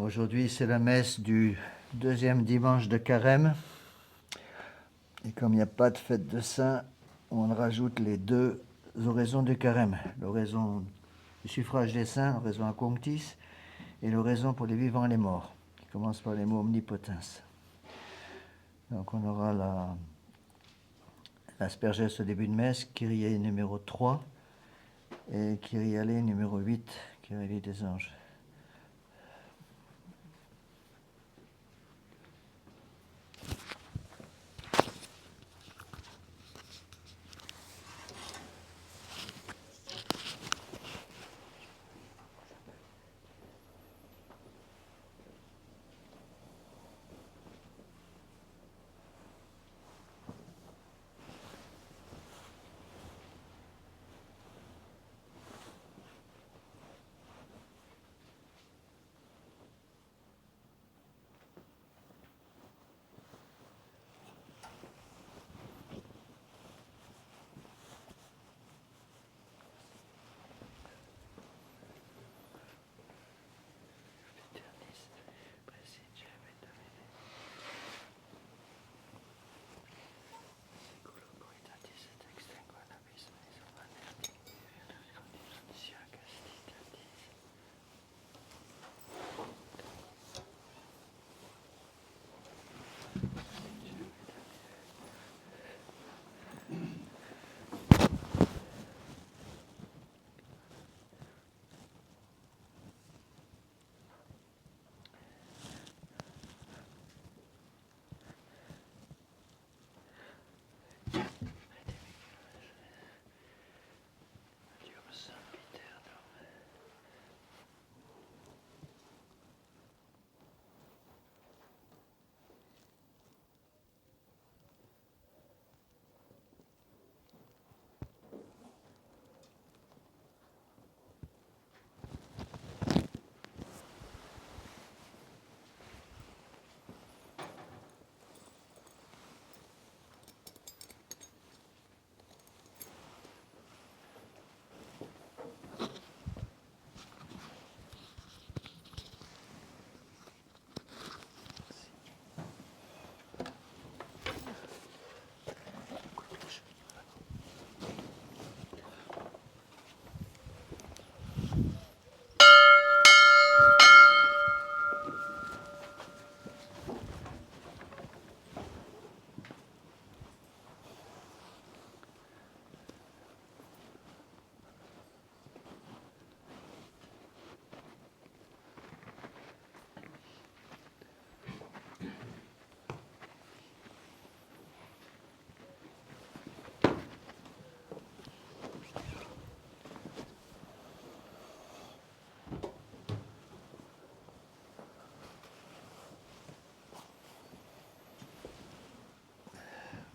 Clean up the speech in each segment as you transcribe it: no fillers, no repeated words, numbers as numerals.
Aujourd'hui, c'est la messe du deuxième dimanche de Carême. Et comme il n'y a pas de fête de Saint, on rajoute les deux oraisons du Carême. L'oraison du suffrage des saints, l'oraison à Conctis, et l'oraison pour les vivants et les morts, qui commence par les mots omnipotens. Donc on aura l'aspergesse au début de messe, Kyrie numéro 3, et Kyrie allé numéro 8, Kyrie des anges.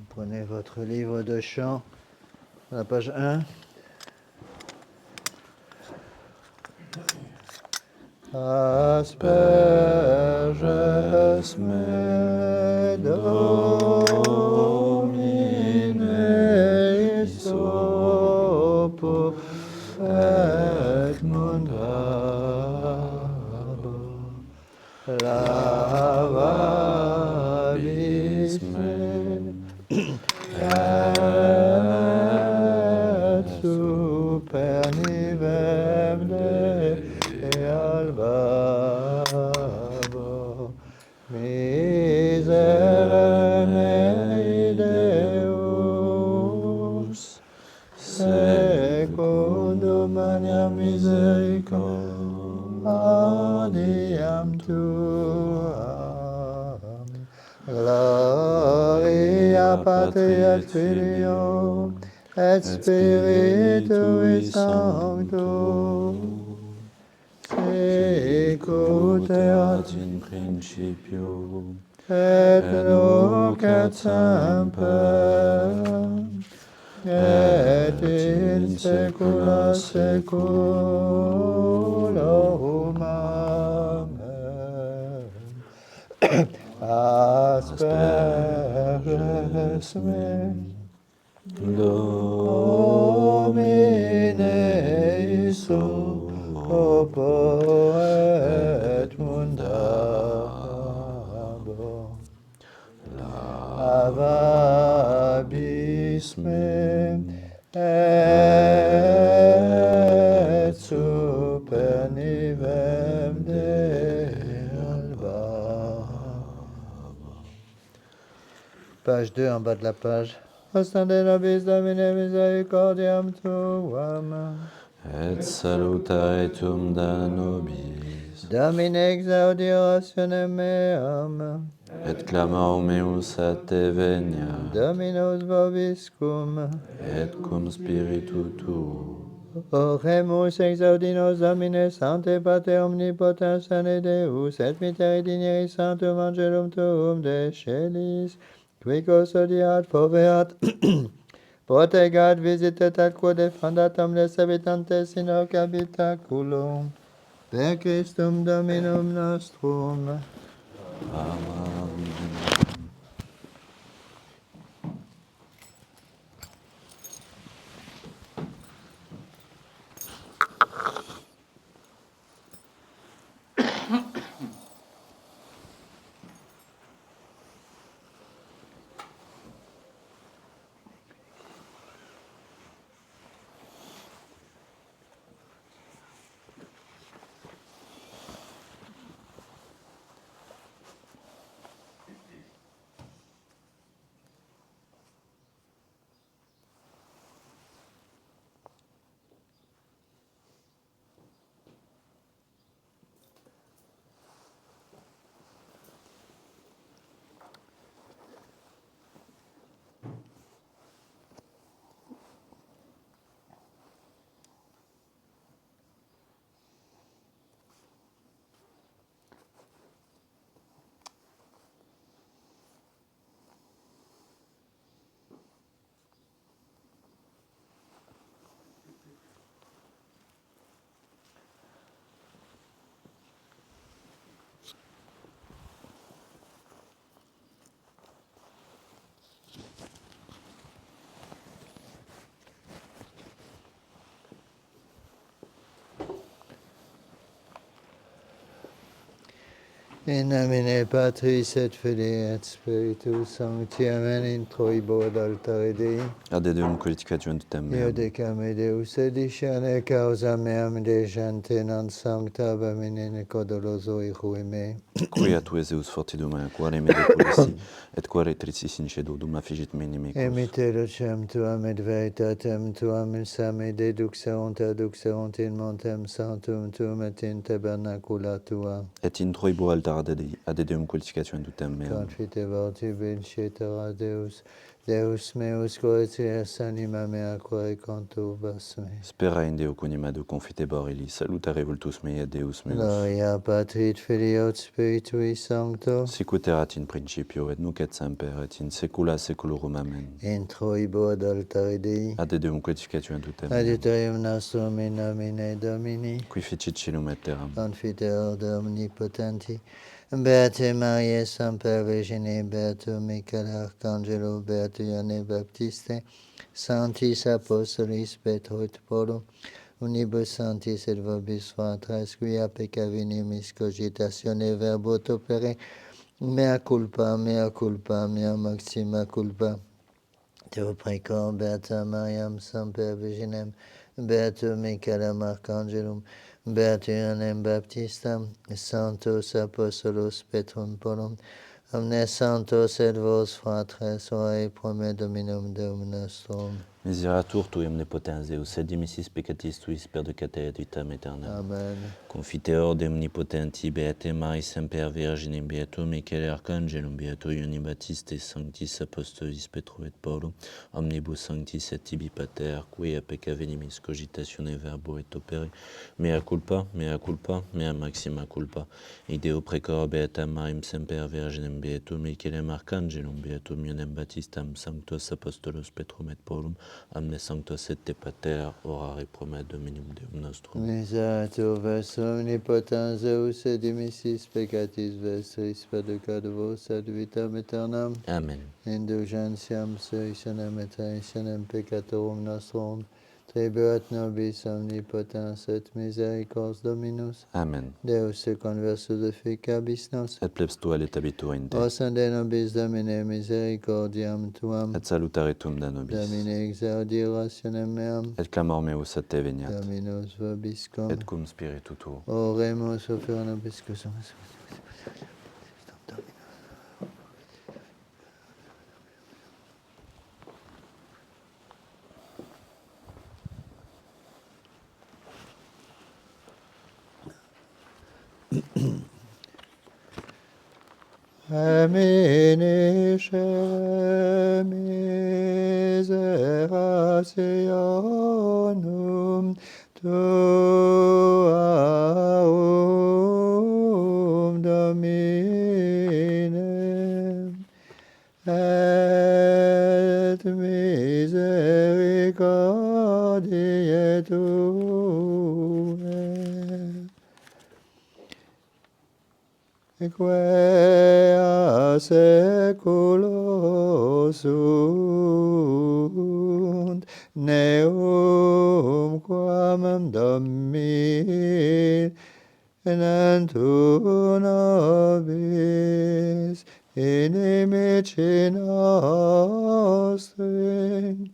Prenez votre livre de chant, à la page 1. Asperges me Domine sopo et mundabo lavabis me et super nivemne albabo miserere mei Deus secundum maniam misericordiam tuam gloria Patri et Filio et Spiritui Sancto sicut erat in principio et nunc et semper et in saecula saeculorum. Amen. Asperges me Domine sopo et mundabo Page 2 en bas de la page. Ostende nobis Domine misericordiam tuam. Et salutare tuum da nobis. Domine exaudi orationem meam. Et clamor meus a te venia. Dominus vobiscum. Et cum spiritu tuo. Oremus exaudi nos Domine Sancte Pater omnipotens ane Deus, et miteri digneris sanctum angelum tuum de celis, qui custodiat, foveat, protegat, visitet atque defendatam les habitantes in hoc habitaculum. Per Christum Dominum nostrum. Amen. In nomine Patris et Filii et Spiritus Sancti, amen, in troibo ad altare Dei. Ad eum qualificatione tutem Io meam. decame Deus edicere causa meam de gente non sancta bamine codoloso irui me. Quia tu Zeus fortidum a quare me depolisi, et quare tricis in cedo dum affigit me inimicus. Emite docem tuam et veritatem tuam in same deduxerunt aduxerunt in montem sanctum tuum et in tabernacula tua. Et in troibo altar ad eum qualificatione tutem meam. Confite vortibil cetera Deus, Deus meus coetias anima mea quae contubas me. Spera in Deo conima de confitebor illi, salutare vultus mei et Deus meus. Gloria Patri et Filii et Spiritui Sancto. Sicut erat in principio, et nunc et semper, et in saecula saeculorum. Amen. In troibo ad altare Dei. Ad eum qualificatione tutem meam. Adiutorium nostrum in nomine Domini. Qui fecit celum et terram. Confiteor de omnipotenti. Beate Mariae Semper Virgine, Beato Michael Arcangelo, Beato Ioanne Baptiste, Sanctis Apostolis Petro et Paulo, Unibus Sanctis et vobis fratres, quia peccavinimis cogitatione verbo opere, mea culpa, mea maxima culpa. Deo precor, Beata Mariam Semper Virginem, Beato Michaelem Arcangelum, Beato Ioannem Baptistam, Sanctos Apostolos Petrum Paulum, omnes sanctos et vos fratres, ora prome Dominum Deum nostrum. Miseratur tui omnipotens Deus, et dimissis peccatis tuis perdicate et vitam aeternam. Amen. Confiteor de omnipotenti, Beate Maria Semper Virginem, Beato Michael Arcangelum, Beato Ioanne Baptiste, Sanctis Apostolis Petro et Paulo, omnibus sanctis et tibi pater, quia peccavenimis cogitatione verbo et opere, mea culpa, mea maxima culpa. Ideo precor Beata Mariam Semper Virginem, Beato Michaelem Arcangelum, Beato Ioannem Baptistam, Sanctos Apostolos Petrum et Paulum, omnes sanctos et te pater, orare prome Dominum Deum nostrum. Miseratur vos omnipotens Deus et dimissis peccatis vestris perdicate vos ad vitam aeternam. Amen. Indulgentiam suicenem et traitionem peccatorum nostrum, tribuat nobis omnipotens et misericors Dominus, Amen. Deus conversus efficabis nos, Et plebs tua et habitur in te. osande nobis Domine misericordiam tuam, Et salutare tuum da nobis. Domine exaudi rationem meam, Et clamor meus a te veniat. Dominus vobiscum, Et cum spiritu tuo. oremus offer nobis cusum. Eminisce miserationum tuaum, Domine, et misericordiae Tuae, quae a saeculo sunt, neum quam Domine tu nobis inimici nostri,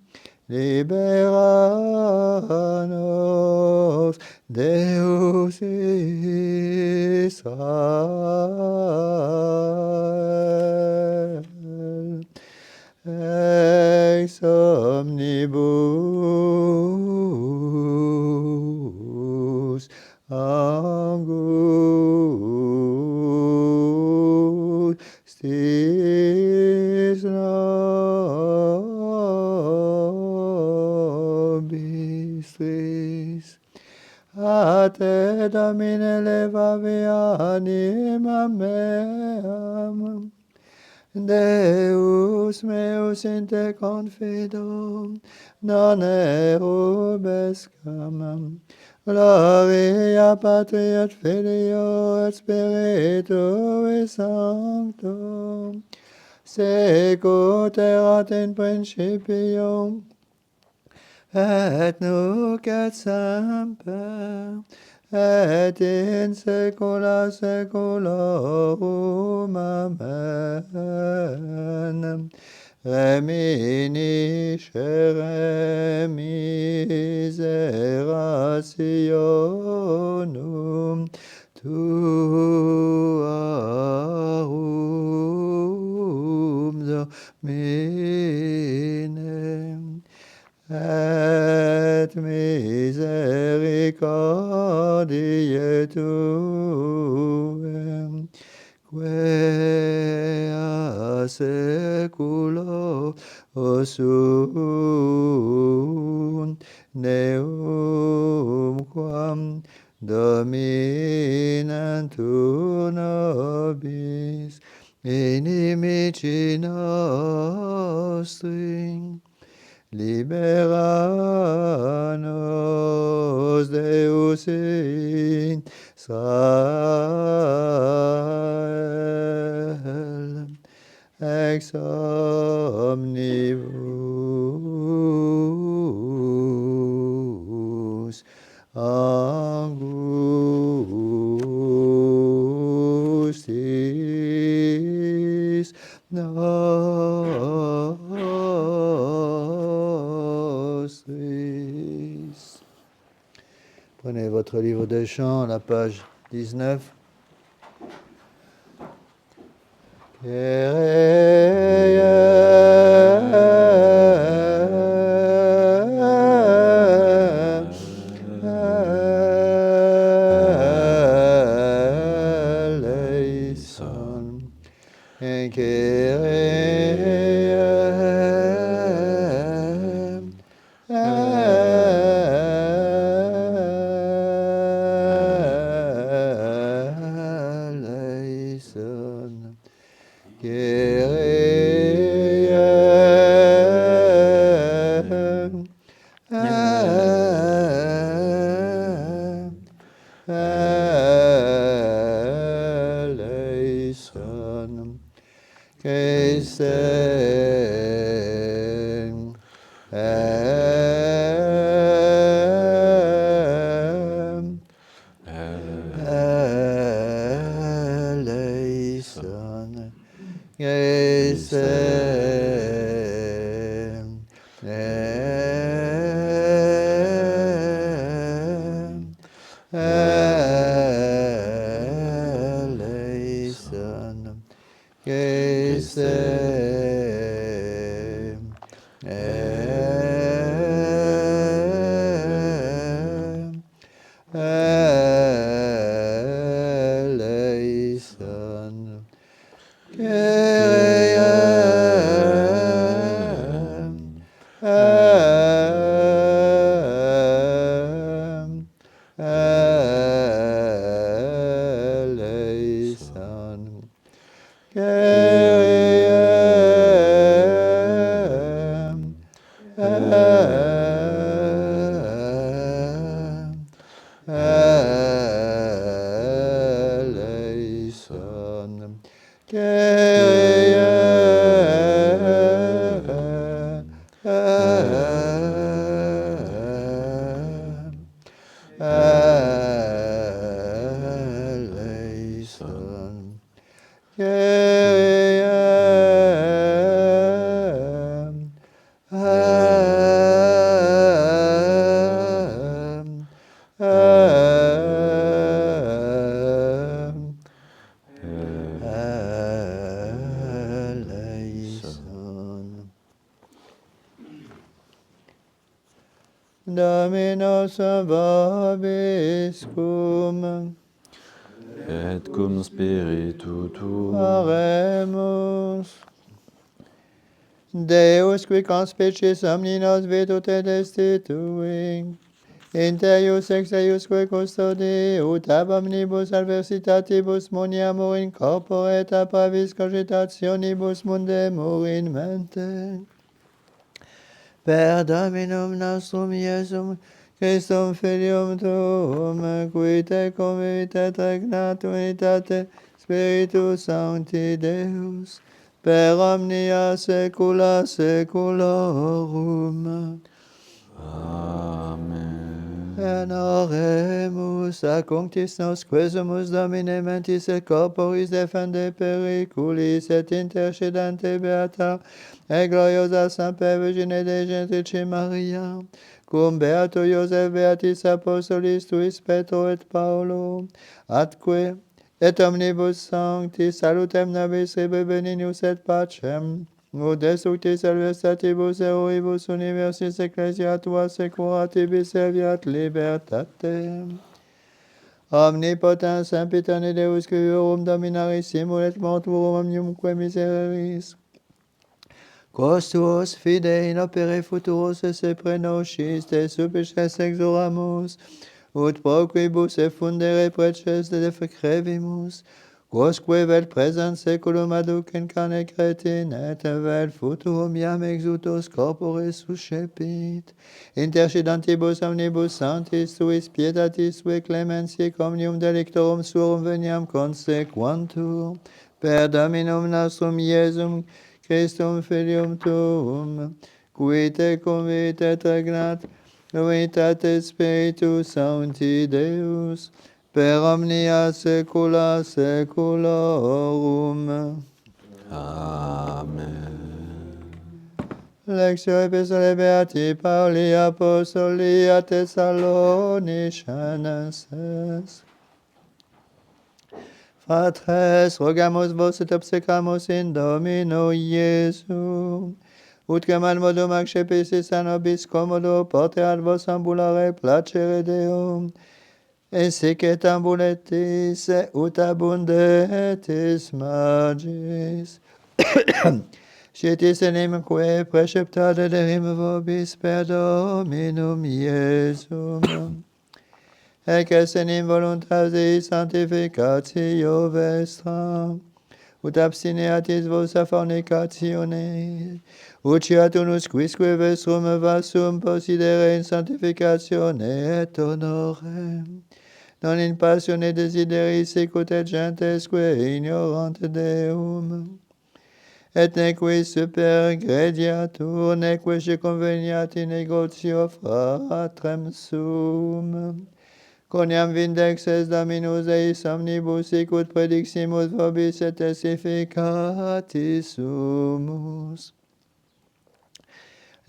libera nos, Deus Israel, ex omnibus angustis nobis. A te, Domine, levavi anima meam. Deus meus in te confido, non erubescam. Gloria Patri et Filio et Spiritui Sancto, sicut erat in principio, et nunc et semper, et in saecula saeculorum. Amen. Reminiscere miserationum Tuaum, Domine, et misericordiae Tuae, quae a saeculo sunt, neum quam dominantur nobis inimici nostri, libera nos, Deus Israel, ex omnibus angustis nostris. Prenez votre livre de chants, la page 19. Eleison, eleison, eleison, Christen, eleison, Christen, eleison, Christen. Dominus vobiscum. Et cum spiritu tuo. Oremus. Deus qui conspicis omni nos virtute destitui, inter ius ex eiusque custodi, ut ab omnibus adversitatibus moniamur in corpore et a pravis cogitationibus mundemur in mente. Per Dominum nostrum Iesum Christum Filium Tuum, qui te convivit et regnat unitate Spiritus Sancti Deus, per omnia saecula saeculorum. Amen. En oremus accunctis nos quesumus Domine mentis et corporis defende periculis et intercedante beata et gloriosa Sancta Virgine Dei Gentrici Maria, cum beato Iosef beatis apostolis tuis Petro et Paulo, atque et omnibus sanctis salutem nobis rebenignus et pacem, ut destructis adversativus eroribus universis ecclesia tua securatibus serviat libertate. Omnipotens sempiterne Deus curiorum dominarissimo et mortuorum omniumque misereris, quos tuos fide in opere futuros esse prenocis te supplices exoramus, ut pro quibus effundere preces de defecrevimus, quosque vel present seculum aducen carne cretin, et vel futurum iam exutos corpore suscepit. Intercedantibus omnibus sanctis tuis pietatis tue clementiae comnium delictorum suorum veniam consequantur, per Dominum nostrum Iesum Christum Filium Tuum, qui te convit et regnat unitate Spiritus Sancti Deus, per omnia saecula saeculorum. Amen. Lectio Epistolae Beati Pauli Apostoli a Thessalonicenses. Fratres, rogamus vos et obsecamus in Domino Iesu, ut quam modum accepissis a nobis commodo porte ad vos ambulare placere Deum, et sic et ambuletis ut abundetis magis. Scitis enimque preceptade derim vobis per Dominum Iesum. Ec est enim voluntas Dei sanctificatio vestra, ut abstineatis vos a fornicatione, uciat unus quisque vestrum vasum possidere in sanctificatione et honore, non in passione desideri sicut et gentesque ignorante Deum, et neque super grediatur, neque se conveniat in negotio fratrem sum. Quoniam vindex es Dominus eis omnibus sicut prediximus vobis et testificatis sumus.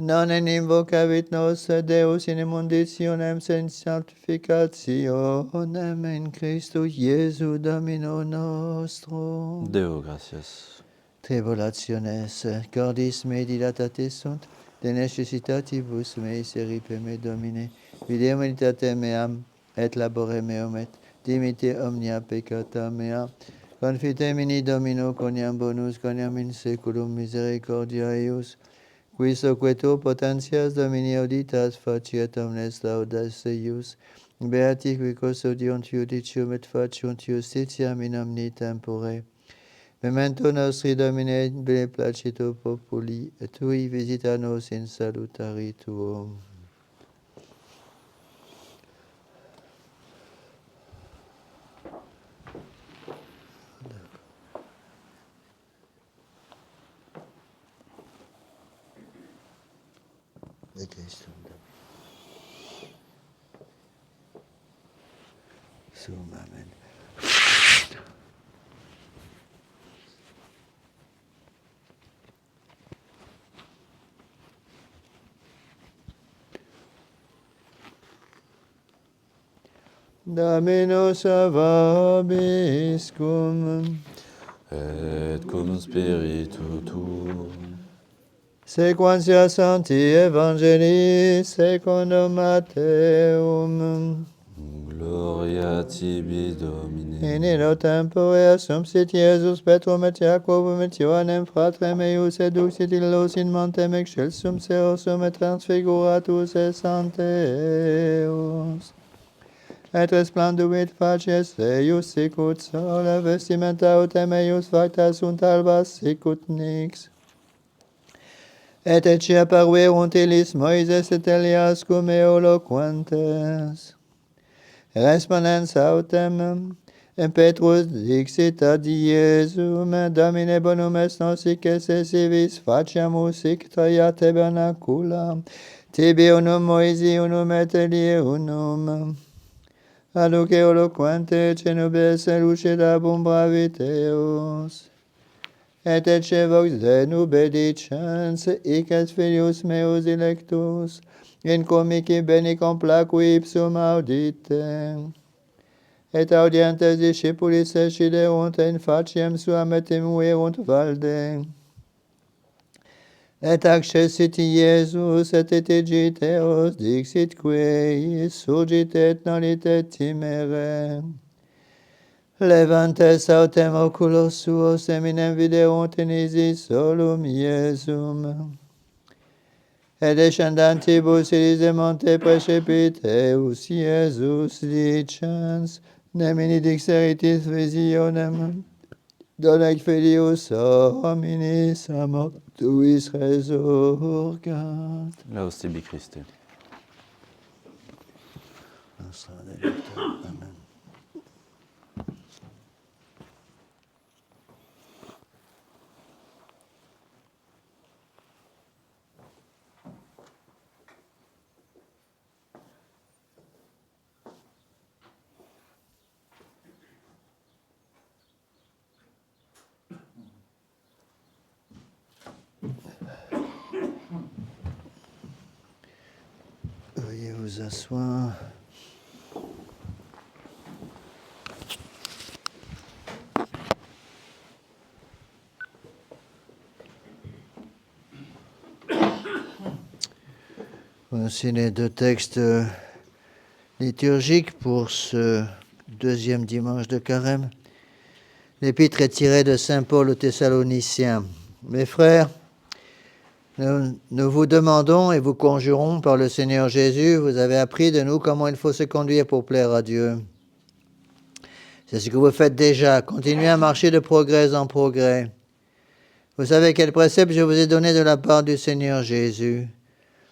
Non enim vocavit nos Deus in immunditionem sen sanctificationem in Christo Iesu Domino nostro. Deo gratias. Tribulationes cordis mei dilatatis sunt, de necessitatibus meis eripe me Domine, videam meditate meam, et labore meum et dimite omnia peccata mea. Confitemini Domino coniam bonus, coniam in seculum misericordia eius, qui soquetur potentias Domini auditas faciat omnes laudas eius, beati qui custodiunt judicium et faciunt justitiam in omni tempore. Memento nostri Domine bene placito populi, et tui visita nos in salutari tuum. De Christum. Sum, amen. Dominus vobiscum. Et cum spiritu tuo. Sequentia Sancti Evangelii secundum Matteum. Gloria tibi, Domine. In illo tempore assumpsit Iesus Petrum et Iacobum et Ioannem fratrem eius eduxit illos in montem excelsum seosum et transfiguratus es ante eos. Et resplanduit facies eius sicut sole, vestimenta autem eius facta sunt albas sicut nix. Et ecce apparuerunt illis Moises et Elias cum eloquentes. Respondens autem, Petrus dixit ad Iesum, Domine bonum est nos sic esse civis faciamus sic traia tabernacula, tibi unum Moisi unum et Elie unum. Aduc eloquente cenubes lucidabum bravit eos. Et ecce vox nube dicens, hic est filius meus electus, in cum mihi bene complacui ipsum audite. Et audientes discipulis esciderunt in faciem suam et imuerunt valde. Et accessit Iesus et etigit eos, dixit quae surgit et nolite timere. Levantes autem oculos suos eminem viderunt in isis solum Iesum. Et descendantibus ilis de monte precipiteus Iesus dicens, nemini dixeritis visionem, donec filius hominis a mortuis resurgat. Laus tibi Christe. Amen. Veuillez vous asseoir. Voici les deux textes liturgiques pour ce deuxième dimanche de Carême. L'épître est tirée de Saint Paul aux Thessaloniciens. Mes frères, nous vous demandons et vous conjurons par le Seigneur Jésus, vous avez appris de nous comment il faut se conduire pour plaire à Dieu. C'est ce que vous faites déjà. Continuez à marcher de progrès en progrès. Vous savez quel précepte je vous ai donné de la part du Seigneur Jésus.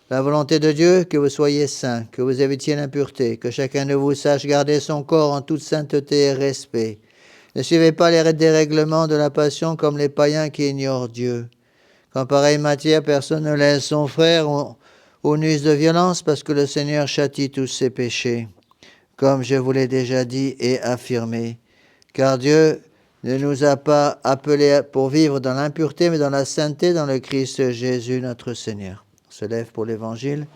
La volonté de Dieu, que vous soyez saints, que vous évitiez l'impureté, que chacun de vous sache garder son corps en toute sainteté et respect. Ne suivez pas les dérèglements de la passion comme les païens qui ignorent Dieu. Qu'en pareille matière, personne ne laisse son frère ou n'use de violence, parce que le Seigneur châtie tous ses péchés, comme je vous l'ai déjà dit et affirmé. Car Dieu ne nous a pas appelés pour vivre dans l'impureté, mais dans la sainteté, dans le Christ Jésus notre Seigneur. On se lève pour l'Évangile.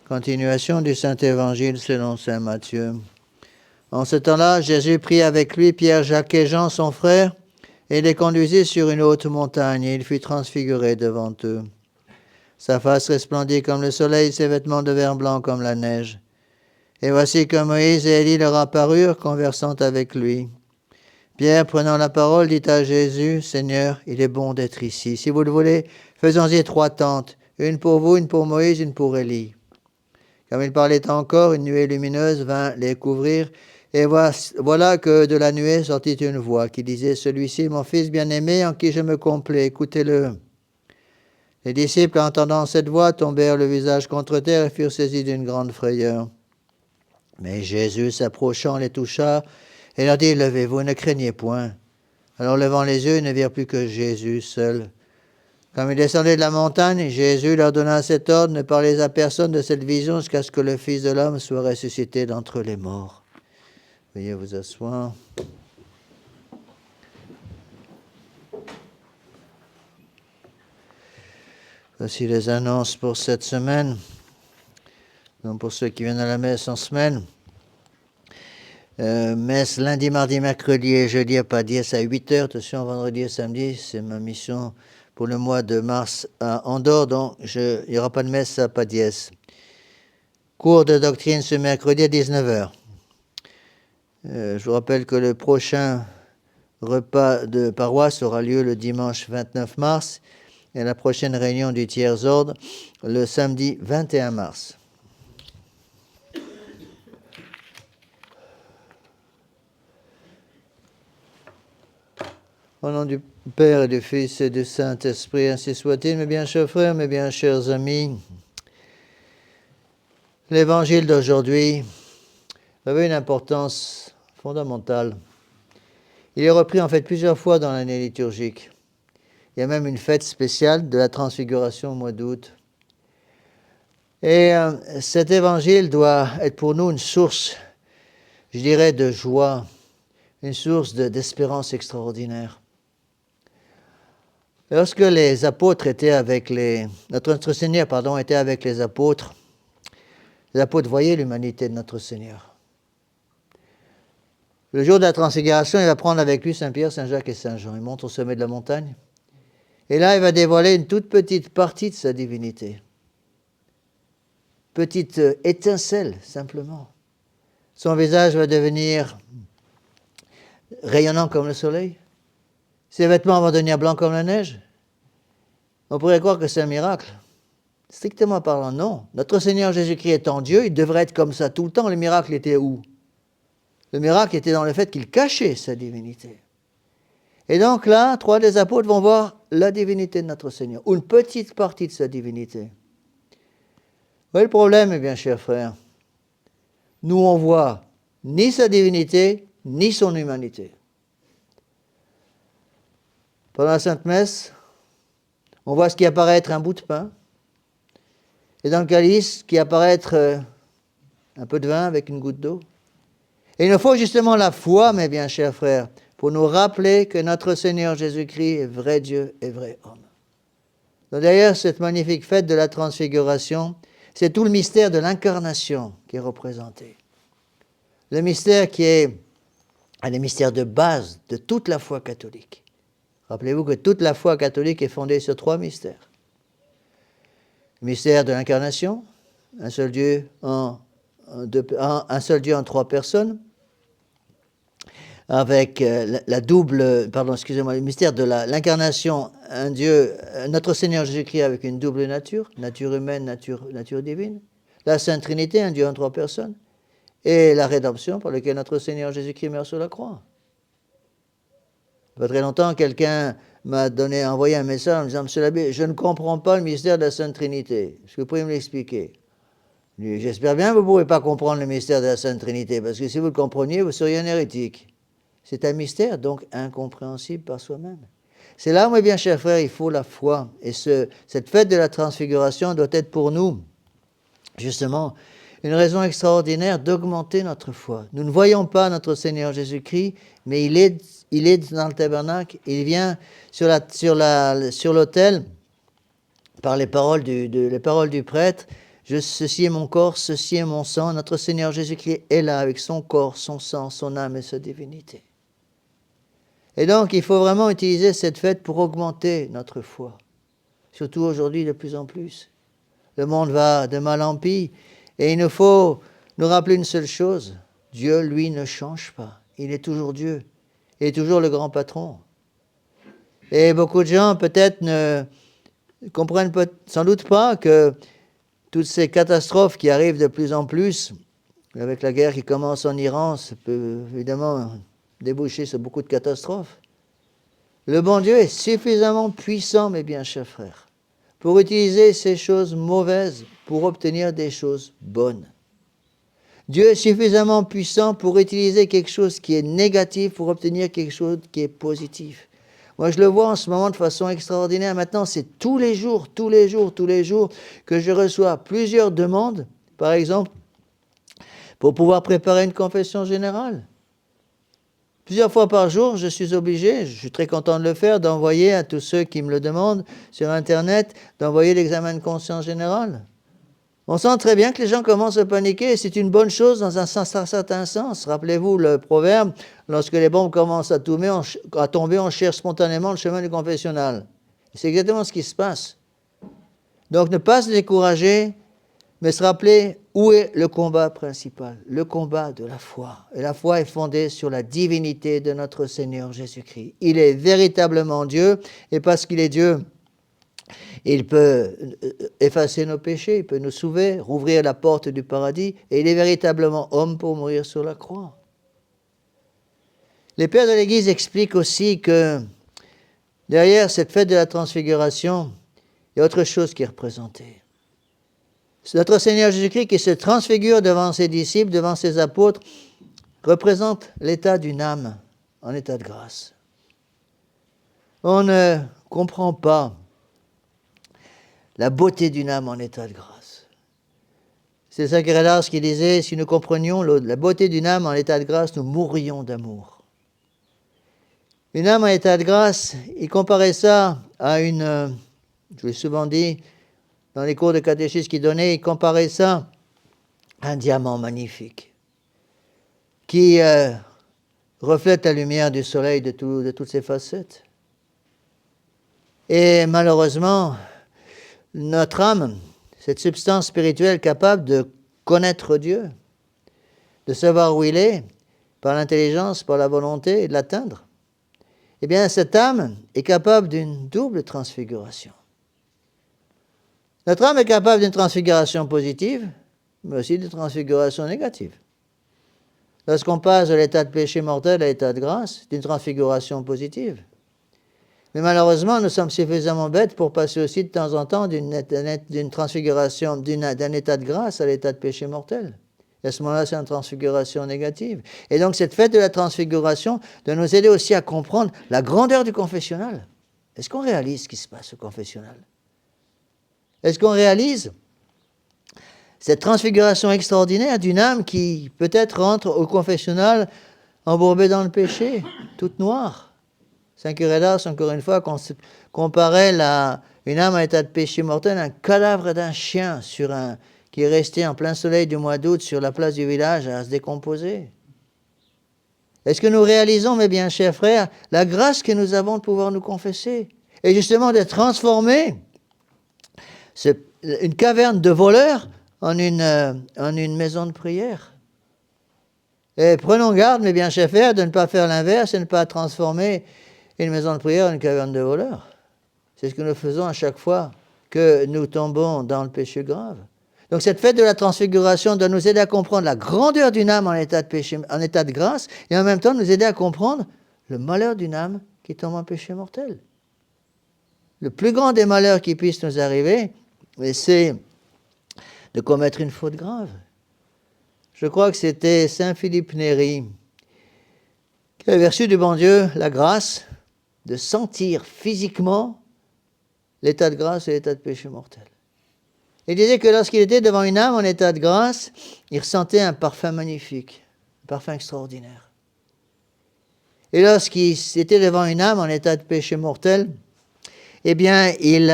Continuation du Saint-Évangile selon saint Matthieu. En ce temps-là, Jésus prit avec lui Pierre, Jacques et Jean, son frère, et les conduisit sur une haute montagne, et il fut transfiguré devant eux. Sa face resplendit comme le soleil, ses vêtements devinrent blancs comme la neige. Et voici que Moïse et Élie leur apparurent, conversant avec lui. Pierre, prenant la parole, dit à Jésus, « Seigneur, il est bon d'être ici. Si vous le voulez, faisons-y 3 tentes, une pour vous, une pour Moïse, une pour Élie. » Comme il parlait encore, une nuée lumineuse vint les couvrir, et voilà que de la nuée sortit une voix qui disait, « Celui-ci, mon fils bien-aimé, en qui je me complais, écoutez-le. » Les disciples, entendant cette voix, tombèrent le visage contre terre et furent saisis d'une grande frayeur. Mais Jésus, s'approchant, les toucha et leur dit, « Levez-vous, ne craignez point. » Alors, levant les yeux, ils ne virent plus que Jésus seul. Comme ils descendaient de la montagne, Jésus leur donna cet ordre, « Ne parlez à personne de cette vision jusqu'à ce que le Fils de l'homme soit ressuscité d'entre les morts. » Veuillez vous asseoir. Voici les annonces pour cette semaine. Donc pour ceux qui viennent à la messe en semaine. Messe lundi, mardi, mercredi et jeudi à Padiès à 8h. Attention, vendredi et samedi, c'est ma mission pour le mois de mars à Andorre, donc il n'y aura pas de messe à Padiès. Cours de doctrine ce mercredi à 19h. Je vous rappelle que le prochain repas de paroisse aura lieu le dimanche 29 mars et la prochaine réunion du tiers-ordre le samedi 21 mars. Au nom du Père et du Fils et du Saint-Esprit, ainsi soit-il. Mes bien chers frères, mes bien chers amis, l'évangile d'aujourd'hui avait une importance fondamentale. Il est repris en fait plusieurs fois dans l'année liturgique. Il y a même une fête spéciale de la transfiguration au mois d'août. Et cet évangile doit être pour nous une source, je dirais, de joie, une source d'espérance extraordinaire. Lorsque les apôtres étaient avec notre Seigneur, était avec les apôtres voyaient l'humanité de notre Seigneur. Le jour de la transfiguration, il va prendre avec lui Saint-Pierre, Saint-Jacques et Saint-Jean. Il monte au sommet de la montagne. Et là, il va dévoiler une toute petite partie de sa divinité. Petite étincelle, simplement. Son visage va devenir rayonnant comme le soleil. Ses vêtements vont devenir blancs comme la neige. On pourrait croire que c'est un miracle. Strictement parlant, non. Notre Seigneur Jésus-Christ étant Dieu, il devrait être comme ça tout le temps. Le miracle était où? Le miracle était dans le fait qu'il cachait sa divinité. Et donc là, 3 des apôtres vont voir la divinité de notre Seigneur, ou une petite partie de sa divinité. Vous voyez le problème, mes bien chers frères? Nous, on voit ni sa divinité, ni son humanité. Pendant la Sainte Messe, on voit ce qui apparaît être un bout de pain, et dans le calice, qui apparaît être un peu de vin avec une goutte d'eau. Et il nous faut justement la foi, mes bien chers frères, pour nous rappeler que notre Seigneur Jésus-Christ est vrai Dieu et vrai homme. Donc d'ailleurs, cette magnifique fête de la transfiguration, c'est tout le mystère de l'incarnation qui est représenté. Le mystère qui est un des mystères de base de toute la foi catholique. Rappelez-vous que toute la foi catholique est fondée sur 3 mystères. Le mystère de l'incarnation, un seul Dieu en 3 personnes, avec le mystère de l'incarnation, un Dieu, notre Seigneur Jésus-Christ avec une double nature humaine, nature divine, la Sainte Trinité, un Dieu en 3 personnes, et la rédemption par laquelle notre Seigneur Jésus-Christ meurt sur la croix. Il n'y a pas très longtemps, quelqu'un m'a envoyé un message en me disant « Monsieur l'abbé, je ne comprends pas le mystère de la Sainte Trinité. Est-ce que vous pouvez me l'expliquer ?» J'espère bien que vous ne pourrez pas comprendre le mystère de la Sainte Trinité, parce que si vous le compreniez, vous seriez un hérétique. C'est un mystère, donc incompréhensible par soi-même. C'est là, mes bien chers frères, il faut la foi. Et cette fête de la transfiguration doit être pour nous, justement, une raison extraordinaire d'augmenter notre foi. Nous ne voyons pas notre Seigneur Jésus-Christ, mais il est dans le tabernacle, il vient sur l'autel par les paroles du prêtre. Ceci est mon corps, ceci est mon sang. Notre Seigneur Jésus-Christ est là avec son corps, son sang, son âme et sa divinité. Et donc, il faut vraiment utiliser cette fête pour augmenter notre foi. Surtout aujourd'hui, de plus en plus. Le monde va de mal en pis. Et il nous faut nous rappeler une seule chose. Dieu, lui, ne change pas. Il est toujours Dieu. Il est toujours le grand patron. Et beaucoup de gens, peut-être, ne comprennent sans doute pas que toutes ces catastrophes qui arrivent de plus en plus, avec la guerre qui commence en Iran, ça peut évidemment déboucher sur beaucoup de catastrophes. Le bon Dieu est suffisamment puissant, mes bien chers frères, pour utiliser ces choses mauvaises pour obtenir des choses bonnes. Dieu est suffisamment puissant pour utiliser quelque chose qui est négatif pour obtenir quelque chose qui est positif. Moi, je le vois en ce moment de façon extraordinaire. Maintenant, c'est tous les jours que je reçois plusieurs demandes, par exemple, pour pouvoir préparer une confession générale. Plusieurs fois par jour, je suis obligé, je suis très content de le faire, d'envoyer à tous ceux qui me le demandent sur Internet, d'envoyer l'examen de conscience générale. On sent très bien que les gens commencent à paniquer et c'est une bonne chose dans un certain sens. Rappelez-vous le proverbe, lorsque les bombes commencent à tomber, on cherche spontanément le chemin du confessionnal. C'est exactement ce qui se passe. Donc ne pas se décourager, mais se rappeler où est le combat principal, le combat de la foi. Et la foi est fondée sur la divinité de notre Seigneur Jésus-Christ. Il est véritablement Dieu, et parce qu'il est Dieu, il peut effacer nos péchés, il peut nous sauver, rouvrir la porte du paradis, et il est véritablement homme pour mourir sur la croix. Les pères de l'Église expliquent aussi que derrière cette fête de la transfiguration, il y a autre chose qui est représentée. C'est notre Seigneur Jésus-Christ qui se transfigure devant ses disciples, devant ses apôtres, représente l'état d'une âme en état de grâce. On ne comprend pas la beauté d'une âme en état de grâce. C'est Saint Kérélas qui disait, si nous comprenions la beauté d'une âme en état de grâce, nous mourrions d'amour. Une âme en état de grâce, il comparait ça à une, je l'ai souvent dit, dans les cours de catéchisme qu'il donnait, il comparait ça à un diamant magnifique qui reflète la lumière du soleil de toutes ses facettes. Et malheureusement, notre âme, cette substance spirituelle capable de connaître Dieu, de savoir où il est, par l'intelligence, par la volonté, et de l'atteindre, eh bien, cette âme est capable d'une double transfiguration. Notre âme est capable d'une transfiguration positive, mais aussi d'une transfiguration négative. Lorsqu'on passe de l'état de péché mortel à l'état de grâce, c'est une transfiguration positive. Mais malheureusement, nous sommes suffisamment bêtes pour passer aussi de temps en temps d'une transfiguration, d'un état de grâce à l'état de péché mortel. Et à ce moment-là, c'est une transfiguration négative. Et donc, cette fête de la transfiguration doit nous aider aussi à comprendre la grandeur du confessionnal. Est-ce qu'on réalise ce qui se passe au confessionnal? Est-ce qu'on réalise cette transfiguration extraordinaire d'une âme qui peut-être rentre au confessionnal embourbée dans le péché, toute noire? Saint Kérélas, encore une fois, comparait une âme en état de péché mortel à un cadavre d'un chien qui est resté en plein soleil du mois d'août sur la place du village à se décomposer. Est-ce que nous réalisons, mes bien chers frères, la grâce que nous avons de pouvoir nous confesser et justement de transformer une caverne de voleurs en une maison de prière? Et prenons garde, mes bien chers frères, de ne pas faire l'inverse et de ne pas transformer une maison de prière en une caverne de voleurs. C'est ce que nous faisons à chaque fois que nous tombons dans le péché grave. Donc cette fête de la transfiguration doit nous aider à comprendre la grandeur d'une âme en état de péché, en état de grâce, et en même temps nous aider à comprendre le malheur d'une âme qui tombe en péché mortel. Le plus grand des malheurs qui puissent nous arriver, c'est de commettre une faute grave. Je crois que c'était saint Philippe Néri qui avait reçu du bon Dieu la grâce de sentir physiquement l'état de grâce et l'état de péché mortel. Il disait que lorsqu'il était devant une âme en état de grâce, il ressentait un parfum magnifique, un parfum extraordinaire. Et lorsqu'il était devant une âme en état de péché mortel, eh bien, il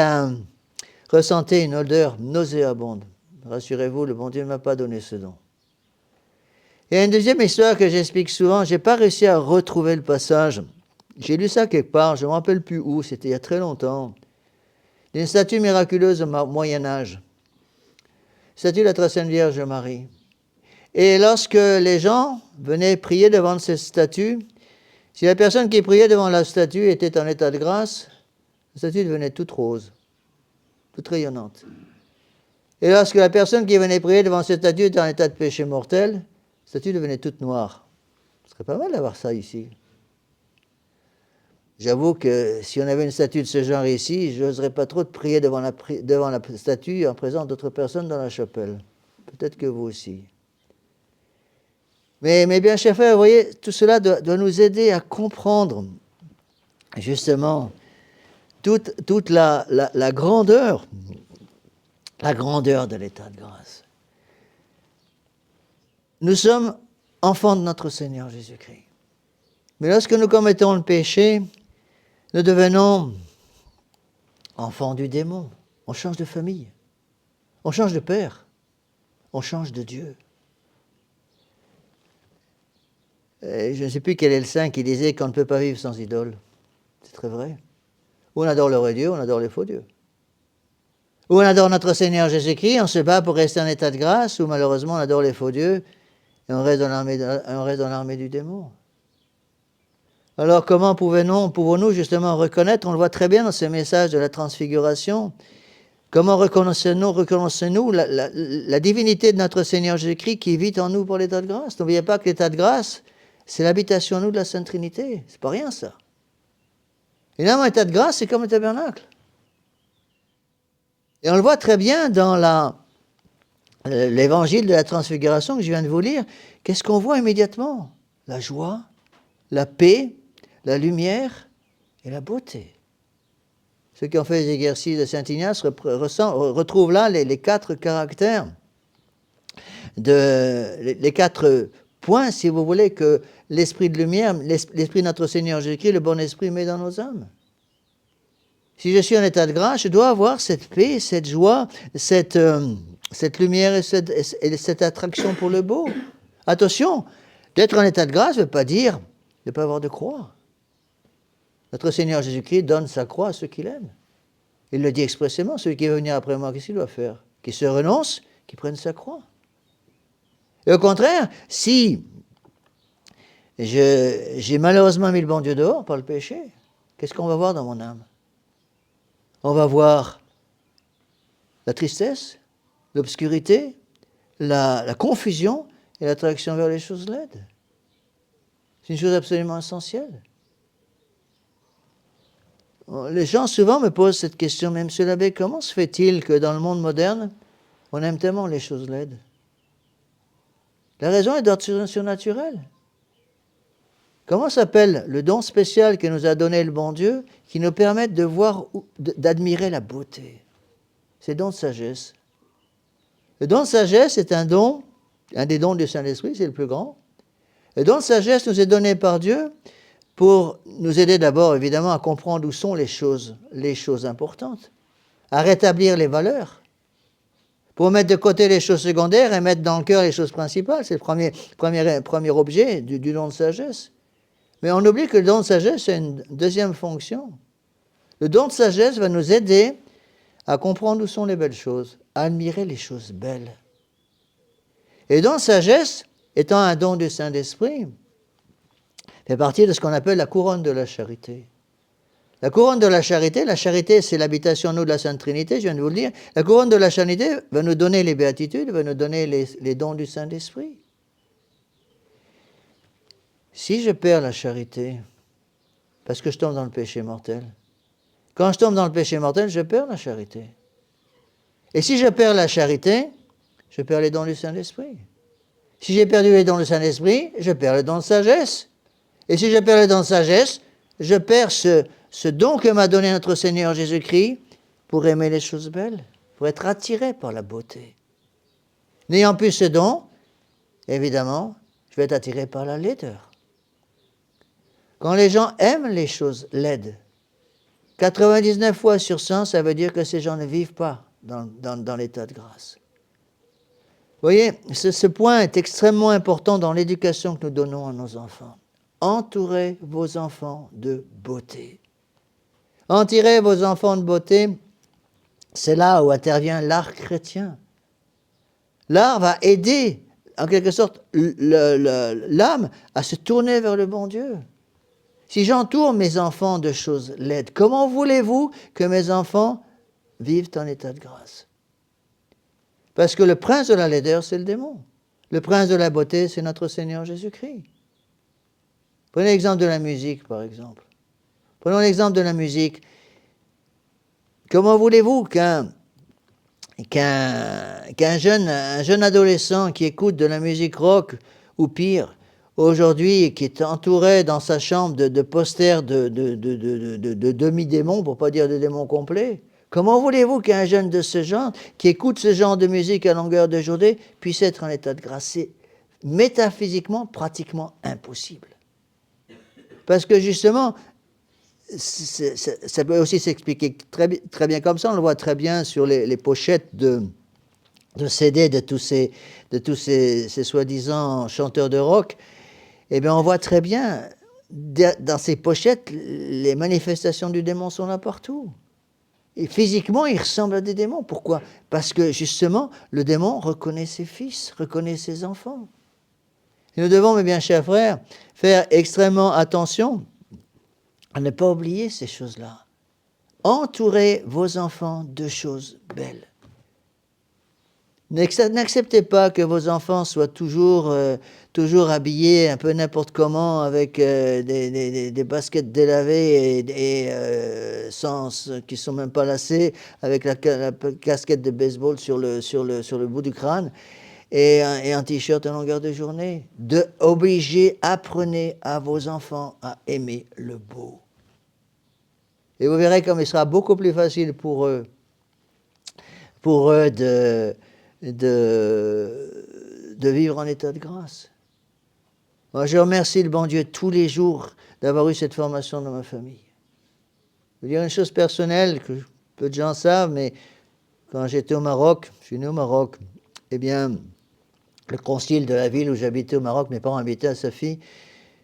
ressentait une odeur nauséabonde. Rassurez-vous, le bon Dieu ne m'a pas donné ce don. Il y a une deuxième histoire que j'explique souvent. Je n'ai pas réussi à retrouver le passage. J'ai lu ça quelque part, je ne me rappelle plus où, c'était il y a très longtemps. D'une statue miraculeuse au Moyen-Âge. Statue de la Très Sainte Vierge Marie. Et lorsque les gens venaient prier devant cette statue, si la personne qui priait devant la statue était en état de grâce, la statue devenait toute rose, toute rayonnante. Et lorsque la personne qui venait prier devant cette statue était en état de péché mortel, la statue devenait toute noire. Ce serait pas mal d'avoir ça ici. J'avoue que si on avait une statue de ce genre ici, je n'oserais pas trop de prier devant la statue en présence d'autres personnes dans la chapelle. Peut-être que vous aussi. Mais bien, chers frères, vous voyez, tout cela doit nous aider à comprendre justement toute la grandeur de l'état de grâce. Nous sommes enfants de notre Seigneur Jésus-Christ. Mais lorsque nous commettons le péché, nous devenons enfants du démon. On change de famille. On change de père. On change de Dieu. Et je ne sais plus quel est le saint qui disait qu'on ne peut pas vivre sans idole. C'est très vrai. Ou on adore le vrai Dieu, ou on adore les faux dieux. Ou on adore notre Seigneur Jésus-Christ, on se bat pour rester en état de grâce, ou malheureusement on adore les faux dieux, et on reste dans l'armée du démon. Alors comment pouvons-nous justement reconnaître, on le voit très bien dans ce message de la transfiguration, comment reconnaissons-nous la divinité de notre Seigneur Jésus-Christ qui vit en nous pour l'état de grâce. N'oubliez pas que l'état de grâce, c'est l'habitation en nous de la Sainte Trinité. C'est pas rien ça. Évidemment, l'état de grâce, c'est comme le tabernacle. Et on le voit très bien dans l'évangile de la transfiguration que je viens de vous lire. Qu'est-ce qu'on voit immédiatement? La joie, la paix, la lumière et la beauté. Ceux qui ont fait les exercices de Saint Ignace retrouvent là les 4 caractères, les 4 points, si vous voulez, que l'esprit de lumière, l'esprit de notre Seigneur Jésus-Christ, le bon esprit met dans nos âmes. Si je suis en état de grâce, je dois avoir cette paix, cette joie, cette lumière et cette attraction pour le beau. Attention, d'être en état de grâce ne veut pas dire de ne pas avoir de croix. Notre Seigneur Jésus-Christ donne sa croix à ceux qu'il aime. Il le dit expressément, celui qui veut venir après moi, qu'est-ce qu'il doit faire? Qu'il se renonce, qu'il prenne sa croix. Et au contraire, si j'ai malheureusement mis le bon Dieu dehors par le péché, qu'est-ce qu'on va voir dans mon âme? On va voir la tristesse, l'obscurité, la confusion et l'attraction vers les choses laides. C'est une chose absolument essentielle. Les gens souvent me posent cette question, mais Monsieur l'abbé, comment se fait-il que dans le monde moderne, on aime tellement les choses laides? La raison est d'ordre surnaturel. Comment s'appelle le don spécial que nous a donné le bon Dieu qui nous permet de voir, d'admirer la beauté? C'est le don de sagesse. Le don de sagesse est un des dons du Saint-Esprit, c'est le plus grand. Le don de sagesse nous est donné par Dieu pour nous aider d'abord, évidemment, à comprendre où sont les choses importantes, à rétablir les valeurs, pour mettre de côté les choses secondaires et mettre dans le cœur les choses principales. C'est le premier objet du don de sagesse. Mais on oublie que le don de sagesse a une deuxième fonction. Le don de sagesse va nous aider à comprendre où sont les belles choses, à admirer les choses belles. Et le don de sagesse, étant un don du Saint-Esprit, fait partie de ce qu'on appelle la couronne de la charité. La couronne de la charité, c'est l'habitation en nous de la Sainte Trinité, je viens de vous le dire. La couronne de la charité va nous donner les béatitudes, va nous donner les dons du Saint-Esprit. Si je perds la charité, parce que je tombe dans le péché mortel, quand je tombe dans le péché mortel, je perds la charité. Et si je perds la charité, je perds les dons du Saint-Esprit. Si j'ai perdu les dons du Saint-Esprit, je perds le don de sagesse. Et si je perds le don de sagesse, je perds ce don que m'a donné notre Seigneur Jésus-Christ pour aimer les choses belles, pour être attiré par la beauté. N'ayant plus ce don, évidemment, je vais être attiré par la laideur. Quand les gens aiment les choses laides, 99 fois sur 100, ça veut dire que ces gens ne vivent pas dans l'état de grâce. Vous voyez, ce point est extrêmement important dans l'éducation que nous donnons à nos enfants. Entourez vos enfants de beauté. Entourer vos enfants de beauté, c'est là où intervient l'art chrétien. L'art va aider, en quelque sorte, l'âme à se tourner vers le bon Dieu. Si j'entoure mes enfants de choses laides, comment voulez-vous que mes enfants vivent en état de grâce? Parce que le prince de la laideur, c'est le démon. Le prince de la beauté, c'est notre Seigneur Jésus-Christ. Prenez l'exemple de la musique, par exemple. Prenons l'exemple de la musique. Comment voulez-vous qu'un jeune adolescent qui écoute de la musique rock, ou pire, aujourd'hui, qui est entouré dans sa chambre de posters de demi-démons, pour ne pas dire de démons complets, comment voulez-vous qu'un jeune de ce genre, qui écoute ce genre de musique à longueur de journée, puisse être en état de grâce? C'est métaphysiquement, pratiquement impossible. Parce que justement, ça peut aussi s'expliquer très bien comme ça. On le voit très bien sur les pochettes de CD de tous ces soi-disant chanteurs de rock. Eh bien, on voit très bien dans ces pochettes, les manifestations du démon sont là partout. Et physiquement, il ressemble à des démons. Pourquoi? Parce que justement, le démon reconnaît ses fils, reconnaît ses enfants. Et nous devons, mes bien chers frères, faire extrêmement attention à ne pas oublier ces choses-là. Entourez vos enfants de choses belles. N'acceptez pas que vos enfants soient toujours habillés un peu n'importe comment avec des baskets délavées et qui ne sont même pas lacées, avec la casquette de baseball sur le bout du crâne et un t-shirt en longueur de journée. Apprenez à vos enfants à aimer le beau. Et vous verrez comme il sera beaucoup plus facile pour eux de vivre en état de grâce. Moi, je remercie le bon Dieu tous les jours d'avoir eu cette formation dans ma famille. Je vais dire une chose personnelle que peu de gens savent, mais quand j'étais au Maroc, je suis né au Maroc, eh bien, le concile de la ville où j'habitais au Maroc, mes parents habitaient à Safi,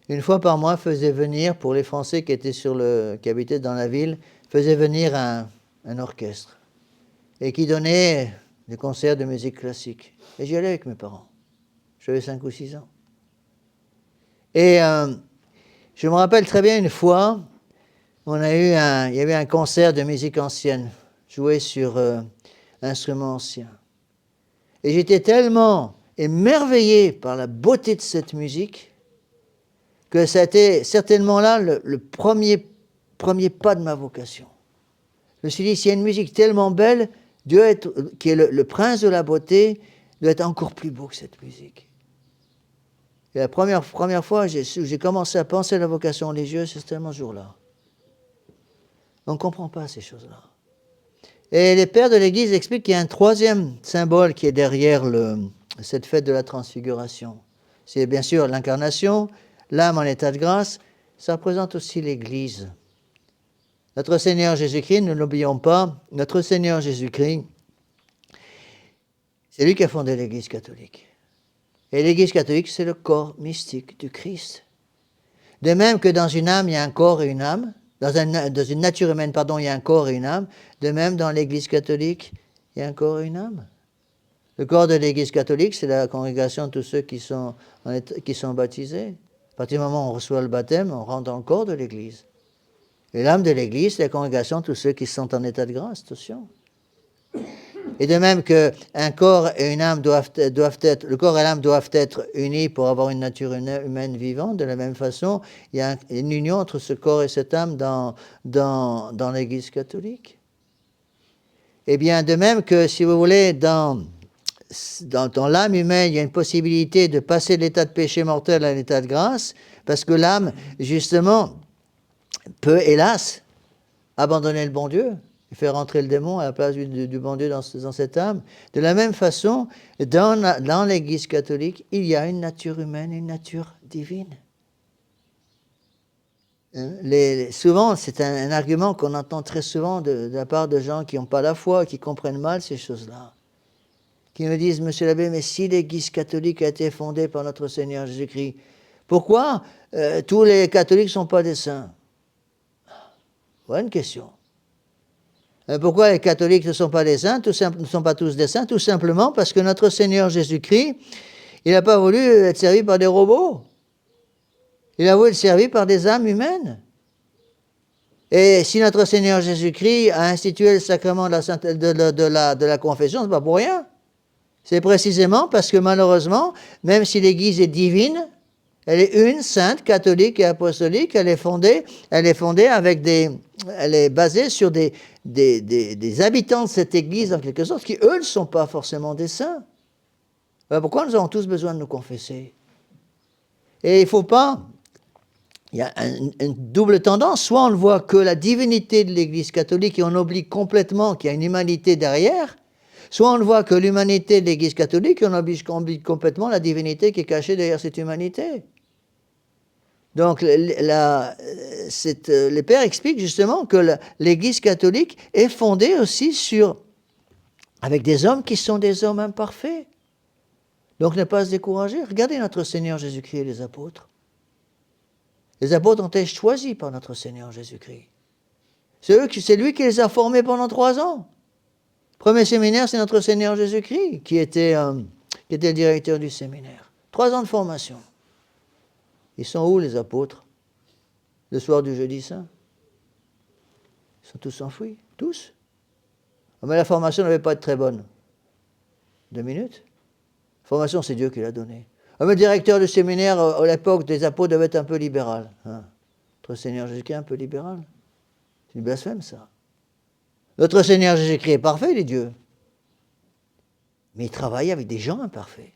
une fois par mois faisait venir, pour les Français qui habitaient dans la ville, faisait venir un orchestre et qui donnait des concerts de musique classique. Et j'y allais avec mes parents. J'avais 5 ou 6 ans. Et je me rappelle très bien une fois, il y avait un concert de musique ancienne, joué sur instruments anciens. Et j'étais tellement émerveillé par la beauté de cette musique que ça a été certainement là le premier pas de ma vocation. Je me suis dit, s'il y a une musique tellement belle, Dieu qui est le prince de la beauté, doit être encore plus beau que cette musique. Et la première fois où j'ai commencé à penser à la vocation religieuse, c'est tellement ce jour-là. On ne comprend pas ces choses-là. Et les pères de l'Église expliquent qu'il y a un troisième symbole qui est derrière cette fête de la transfiguration. C'est bien sûr l'incarnation, l'âme en état de grâce, ça représente aussi l'Église. Notre Seigneur Jésus-Christ, ne l'oublions pas, notre Seigneur Jésus-Christ, c'est lui qui a fondé l'Église catholique. Et l'Église catholique, c'est le corps mystique du Christ. De même que dans une âme, il y a un corps et une âme, dans une nature humaine, il y a un corps et une âme, de même dans l'Église catholique, il y a un corps et une âme. Le corps de l'Église catholique, c'est la congrégation de tous ceux qui sont baptisés. À partir du moment où on reçoit le baptême, on rentre dans le corps de l'Église. Et l'âme de l'Église, c'est la congrégation de tous ceux qui sont en état de grâce, attention. Et de même qu'un corps et une âme le corps et l'âme doivent être unis pour avoir une nature humaine vivante, de la même façon, il y a une union entre ce corps et cette âme dans l'Église catholique. Et bien, de même que, si vous voulez, dans l'âme humaine, il y a une possibilité de passer de l'état de péché mortel à l'état de grâce, parce que l'âme, justement, peut, hélas, abandonner le bon Dieu et faire entrer le démon à la place du bon Dieu dans cette âme. De la même façon, dans l'Église catholique, il y a une nature humaine et une nature divine. Souvent, c'est un argument qu'on entend très souvent de la part de gens qui n'ont pas la foi, qui comprennent mal ces choses-là, qui me disent, Monsieur l'abbé, mais si l'Église catholique a été fondée par notre Seigneur Jésus-Christ, pourquoi tous les catholiques ne sont pas des saints? Bonne question. Pourquoi les catholiques ne sont pas des saints, ne sont pas tous des saints? Tout simplement parce que notre Seigneur Jésus-Christ, il n'a pas voulu être servi par des robots. Il a voulu être servi par des âmes humaines. Et si notre Seigneur Jésus-Christ a institué le sacrement de la confession, ce n'est pas pour rien. C'est précisément parce que malheureusement, même si l'Église est divine, elle est une, sainte, catholique et apostolique, elle est basée sur des habitants de cette Église, en quelque sorte, qui, eux, ne sont pas forcément des saints. Alors pourquoi nous avons tous besoin de nous confesser? Et il ne faut pas... Il y a une double tendance. Soit on ne voit que la divinité de l'Église catholique et on oublie complètement qu'il y a une humanité derrière, soit on ne voit que l'humanité de l'Église catholique et on oublie complètement la divinité qui est cachée derrière cette humanité. Donc, les pères expliquent justement que l'Église catholique est fondée aussi avec des hommes qui sont des hommes imparfaits. Donc, ne pas se décourager. Regardez notre Seigneur Jésus-Christ et les apôtres. Les apôtres ont été choisis par notre Seigneur Jésus-Christ. C'est lui qui les a formés pendant 3 ans. Premier séminaire, c'est notre Seigneur Jésus-Christ qui était le directeur du séminaire. 3 ans de formation. Ils sont où les apôtres? Le soir du jeudi saint? Ils sont tous enfouis, tous. Mais la formation n'avait pas été très bonne. 2 minutes. La formation, c'est Dieu qui l'a donnée. Mais le directeur du séminaire, à l'époque des apôtres, devait être un peu libéral. Notre Seigneur Jésus-Christ est un peu libéral. C'est du blasphème, ça. Notre Seigneur Jésus-Christ est parfait, il est Dieu. Mais il travaille avec des gens imparfaits.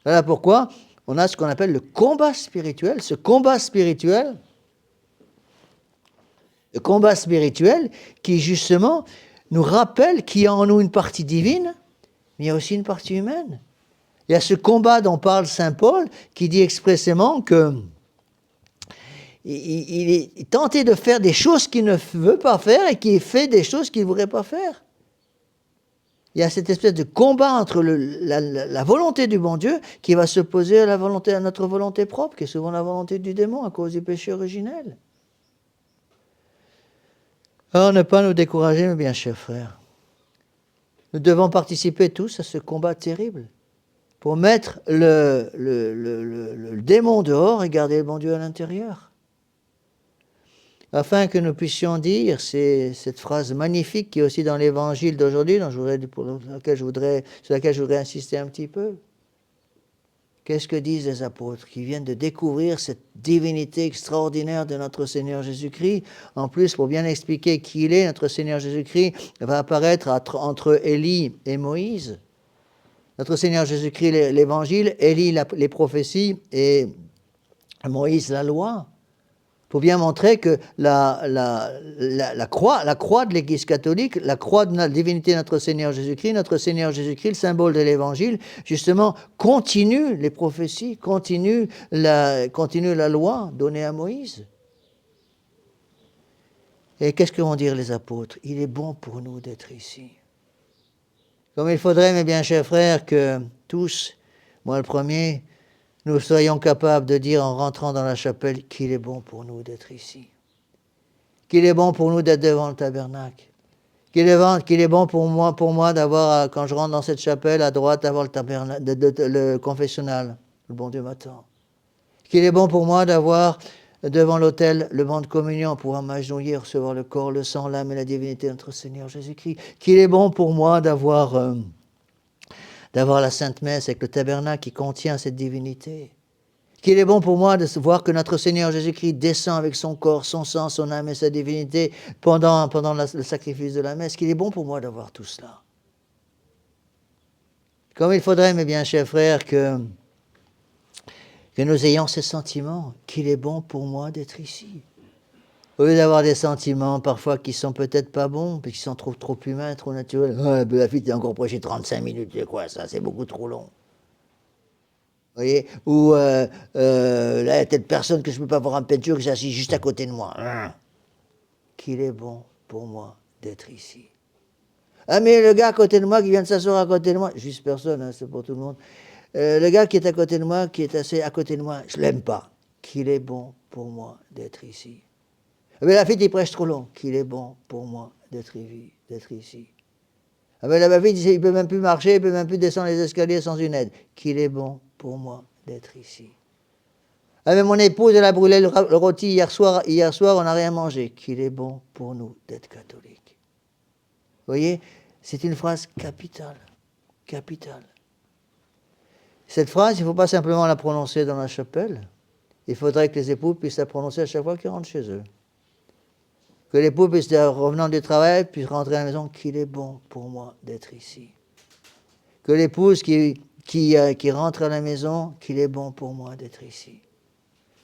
Voilà pourquoi on a ce qu'on appelle le combat spirituel. Ce combat spirituel, le combat spirituel qui, justement, nous rappelle qu'il y a en nous une partie divine, mais il y a aussi une partie humaine. Il y a ce combat dont parle saint Paul qui dit expressément que il est tenté de faire des choses qu'il ne veut pas faire et qui fait des choses qu'il ne voudrait pas faire. Il y a cette espèce de combat entre la volonté du bon Dieu qui va s'opposer à notre volonté propre, qui est souvent la volonté du démon à cause du péché originel. Alors, ne pas nous décourager, mes bien chers frères. Nous devons participer tous à ce combat terrible pour mettre le démon dehors et garder le bon Dieu à l'intérieur. Afin que nous puissions dire, c'est cette phrase magnifique qui est aussi dans l'évangile d'aujourd'hui, sur laquelle je voudrais insister un petit peu. Qu'est-ce que disent les apôtres qui viennent de découvrir cette divinité extraordinaire de notre Seigneur Jésus-Christ? En plus, pour bien expliquer qui il est, notre Seigneur Jésus-Christ va apparaître entre Élie et Moïse. Notre Seigneur Jésus-Christ, l'évangile, Élie, les prophéties et Moïse, la loi. Pour bien montrer que la croix de l'Église catholique, la croix de la divinité de notre Seigneur Jésus-Christ, le symbole de l'Évangile, justement, continue les prophéties, continue la loi donnée à Moïse. Et qu'est-ce que vont dire les apôtres? Il est bon pour nous d'être ici. Comme il faudrait, mes bien chers frères, que tous, moi le premier, nous soyons capables de dire en rentrant dans la chapelle qu'il est bon pour nous d'être ici. Qu'il est bon pour nous d'être devant le tabernacle. Qu'il est bon pour moi d'avoir, quand je rentre dans cette chapelle, à droite, d'avoir le confessionnal. Le bon Dieu m'attend. Qu'il est bon pour moi d'avoir devant l'autel le banc de communion, pouvoir m'agenouiller, recevoir le corps, le sang, l'âme et la divinité de notre Seigneur Jésus-Christ. Qu'il est bon pour moi d'avoir la Sainte Messe avec le tabernacle qui contient cette divinité. Qu'il est bon pour moi de voir que notre Seigneur Jésus-Christ descend avec son corps, son sang, son âme et sa divinité pendant le sacrifice de la messe. Qu'il est bon pour moi d'avoir tout cela. Comme il faudrait, mes bien chers frères, que nous ayons ce sentiment qu'il est bon pour moi d'être ici. Au lieu d'avoir des sentiments parfois qui sont peut-être pas bons, puis qui sont trop humains, trop naturels. Ah, la fille, t'as encore prêché 35 minutes, c'est quoi ça? C'est beaucoup trop long. Vous voyez? Ou là, il y a telle personne que je ne peux pas voir en peinture, que j'ai assis juste à côté de moi. Qu'il est bon pour moi d'être ici. Ah, mais le gars à côté de moi qui vient de s'asseoir à côté de moi, juste personne, hein, c'est pour tout le monde. Le gars qui est à côté de moi, qui est assis à côté de moi, je ne l'aime pas. Qu'il est bon pour moi d'être ici. Mais la fille, il prêche trop long. Qu'il est bon pour moi d'être ici. Mais la fille, il ne peut même plus marcher, il ne peut même plus descendre les escaliers sans une aide. Qu'il est bon pour moi d'être ici. Mais mon épouse, elle a brûlé le rôti hier soir, on n'a rien mangé. Qu'il est bon pour nous d'être catholiques. Vous voyez, c'est une phrase capitale. Capitale. Cette phrase, il ne faut pas simplement la prononcer dans la chapelle. Il faudrait que les époux puissent la prononcer à chaque fois qu'ils rentrent chez eux. Que l'époux puisse, revenant du travail, puisse rentrer à la maison, qu'il est bon pour moi d'être ici. Que l'épouse qui rentre à la maison, qu'il est bon pour moi d'être ici.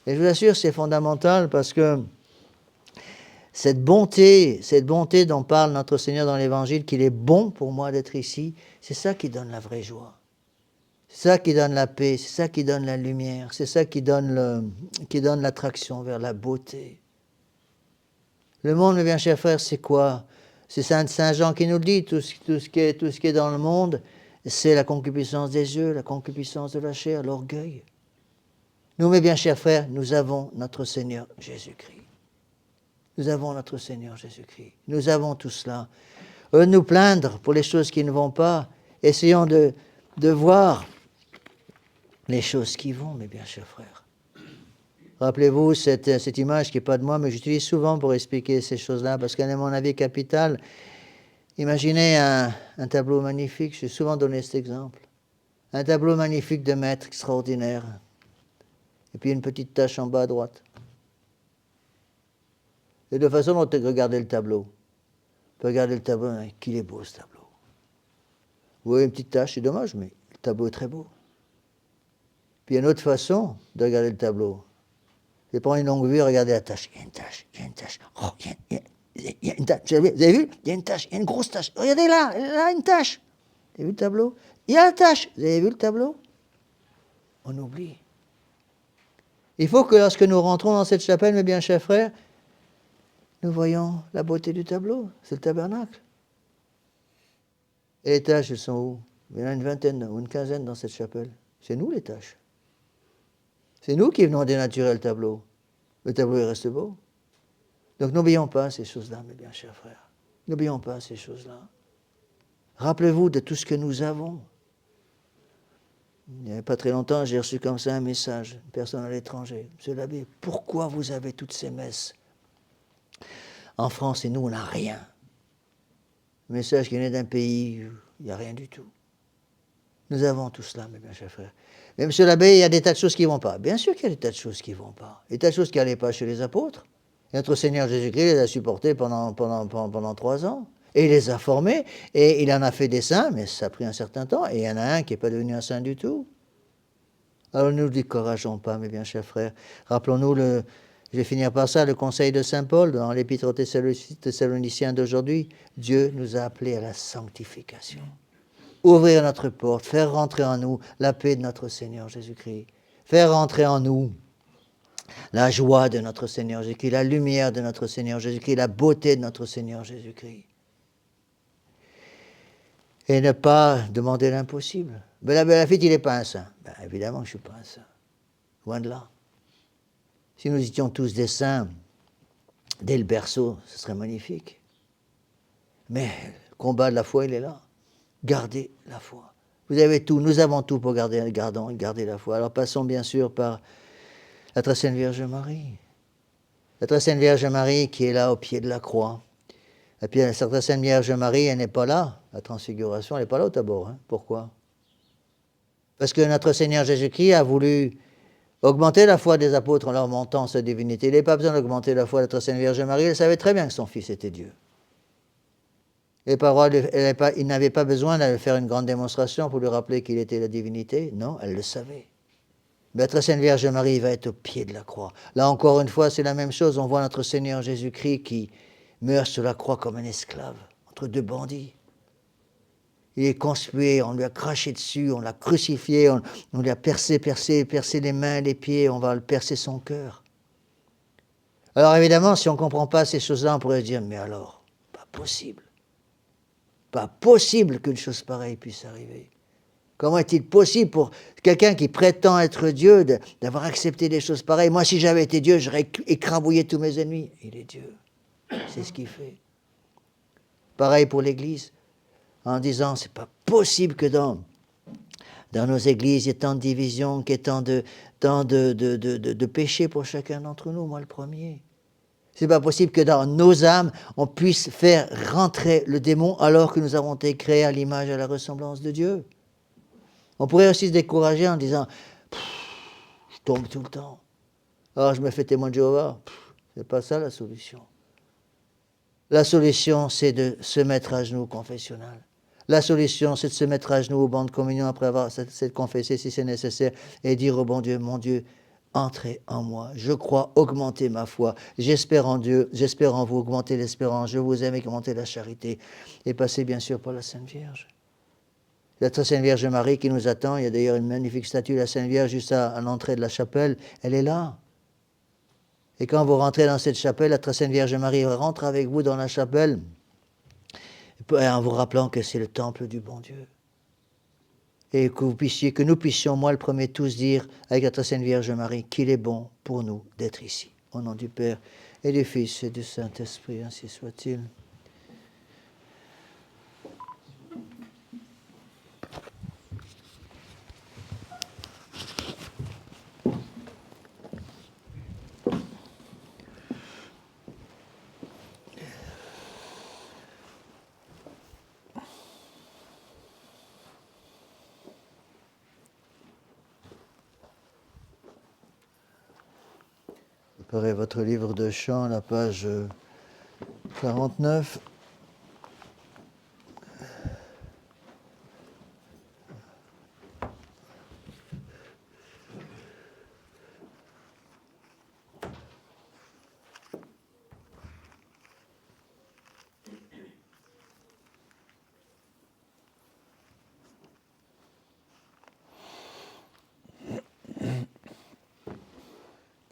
Et je vous assure, c'est fondamental parce que cette bonté dont parle notre Seigneur dans l'Évangile, qu'il est bon pour moi d'être ici, c'est ça qui donne la vraie joie. C'est ça qui donne la paix, c'est ça qui donne la lumière, c'est ça qui donne l'attraction vers la beauté. Le monde, mes bien chers frères, c'est quoi? C'est Saint Jean qui nous le dit, tout ce qui est dans le monde, c'est la concupiscence des yeux, la concupiscence de la chair, l'orgueil. Nous, mes bien chers frères, nous avons notre Seigneur Jésus-Christ. Nous avons notre Seigneur Jésus-Christ. Nous avons tout cela. Au lieu de nous plaindre pour les choses qui ne vont pas, essayons de voir les choses qui vont, mes bien chers frères. Rappelez-vous cette image qui n'est pas de moi, mais j'utilise souvent pour expliquer ces choses-là, parce qu'elle est, à mon avis, capitale. Imaginez un tableau magnifique, j'ai souvent donné cet exemple. Un tableau magnifique de maître extraordinaire. Et puis une petite tache en bas à droite. Et de façon dont regardez le tableau. Vous pouvez regarder le tableau, hein, qu'il est beau ce tableau. Vous voyez une petite tache, c'est dommage, mais le tableau est très beau. Puis il y a une autre façon de regarder le tableau. C'est prendre une longue vue et regarder la tache. Il y a une tache, il y a une tache. Oh, il y a une tache. Vous avez vu? Il y a une tache, il y a une grosse tache. Regardez là, une tache. Vous avez vu le tableau? Il y a la tache. Vous avez vu le tableau? On oublie. Il faut que lorsque nous rentrons dans cette chapelle, mes bien chers frères, nous voyons la beauté du tableau. C'est le tabernacle. Et les taches, elles sont où? Il y en a une vingtaine ou une quinzaine dans cette chapelle. C'est nous les taches. C'est nous qui venons dénaturer le tableau. Le tableau, il reste beau. Donc n'oublions pas ces choses-là, mes bien chers frères. N'oublions pas ces choses-là. Rappelez-vous de tout ce que nous avons. Il n'y avait pas très longtemps, j'ai reçu comme ça un message, une personne à l'étranger. Monsieur l'abbé, pourquoi vous avez toutes ces messes en France et nous, on n'a rien? Un message qui venait d'un pays où il n'y a rien du tout. Nous avons tout cela, mes bien chers frères. Mais monsieur l'abbé, il y a des tas de choses qui ne vont pas. Bien sûr qu'il y a des tas de choses qui ne vont pas. Des tas de choses qui n'allaient pas chez les apôtres. Et notre Seigneur Jésus-Christ les a supportés pendant 3 ans. Et il les a formés. Et il en a fait des saints, mais ça a pris un certain temps. Et il y en a un qui n'est pas devenu un saint du tout. Alors ne nous décourageons pas, mes bien chers frères. Rappelons-nous, je vais finir par ça, le conseil de saint Paul dans l'épître aux Thessaloniciens d'aujourd'hui. Dieu nous a appelés à la sanctification. Ouvrir notre porte, faire rentrer en nous la paix de notre Seigneur Jésus-Christ. Faire rentrer en nous la joie de notre Seigneur Jésus-Christ, la lumière de notre Seigneur Jésus-Christ, la beauté de notre Seigneur Jésus-Christ. Et ne pas demander l'impossible. Mais la Lafitte, il n'est pas un saint. Ben, évidemment, je ne suis pas un saint. Loin de là. Si nous étions tous des saints dès le berceau, ce serait magnifique. Mais le combat de la foi, il est là. Gardez la foi. Vous avez tout, nous avons tout pour garder la foi. Alors passons bien sûr par la très sainte Vierge Marie. La très sainte Vierge Marie qui est là au pied de la croix. Et puis la très sainte Vierge Marie, elle n'est pas là, la transfiguration, elle n'est pas là au Tabor. Hein. Pourquoi? Parce que notre Seigneur Jésus-Christ a voulu augmenter la foi des apôtres en leur montant sa divinité. Il n'avait pas besoin d'augmenter la foi de la très sainte Vierge Marie, elle savait très bien que son Fils était Dieu. Il n'avait pas besoin de faire une grande démonstration pour lui rappeler qu'il était la divinité. Non, elle le savait. Mais la très sainte Vierge Marie va être au pied de la croix. Là, encore une fois, c'est la même chose. On voit notre Seigneur Jésus-Christ qui meurt sur la croix comme un esclave, entre deux bandits. Il est conspué, on lui a craché dessus, on l'a crucifié, on lui a percé les mains, les pieds, on va le percer son cœur. Alors évidemment, si on ne comprend pas ces choses-là, on pourrait se dire, mais alors, pas possible. Pas possible qu'une chose pareille puisse arriver. Comment est-il possible pour quelqu'un qui prétend être Dieu d'avoir accepté des choses pareilles? Moi, si j'avais été Dieu, j'aurais écrabouillé tous mes ennemis. Il est Dieu. C'est ce qu'il fait. Pareil pour l'Église. En disant, c'est pas possible que dans nos églises, il y ait tant de divisions, qu'il y ait tant de péchés pour chacun d'entre nous, moi le premier. C'est pas possible que dans nos âmes, on puisse faire rentrer le démon alors que nous avons été créés à l'image et à la ressemblance de Dieu. On pourrait aussi se décourager en disant « je tombe tout le temps. Alors je me fais témoin de Jéhovah. » C'est pas ça la solution. La solution, c'est de se mettre à genoux au confessionnal. La solution, c'est de se mettre à genoux au banc de communion après avoir s'être confessé si c'est nécessaire et dire au bon Dieu, mon Dieu, entrez en moi. Je crois, augmenter ma foi. J'espère en Dieu, j'espère en vous, augmenter l'espérance. Je vous aime, augmenter la charité. Et passer bien sûr par la Sainte Vierge. La très Sainte Vierge Marie qui nous attend. Il y a d'ailleurs une magnifique statue de la Sainte Vierge juste à l'entrée de la chapelle. Elle est là. Et quand vous rentrez dans cette chapelle, la très Sainte Vierge Marie rentre avec vous dans la chapelle en vous rappelant que c'est le temple du bon Dieu. et que nous puissions, moi le premier, tous dire avec notre Sainte Vierge Marie qu'il est bon pour nous d'être ici. Au nom du Père et du Fils et du Saint-Esprit, ainsi soit-il. Préparez votre livre de chant, la page 49.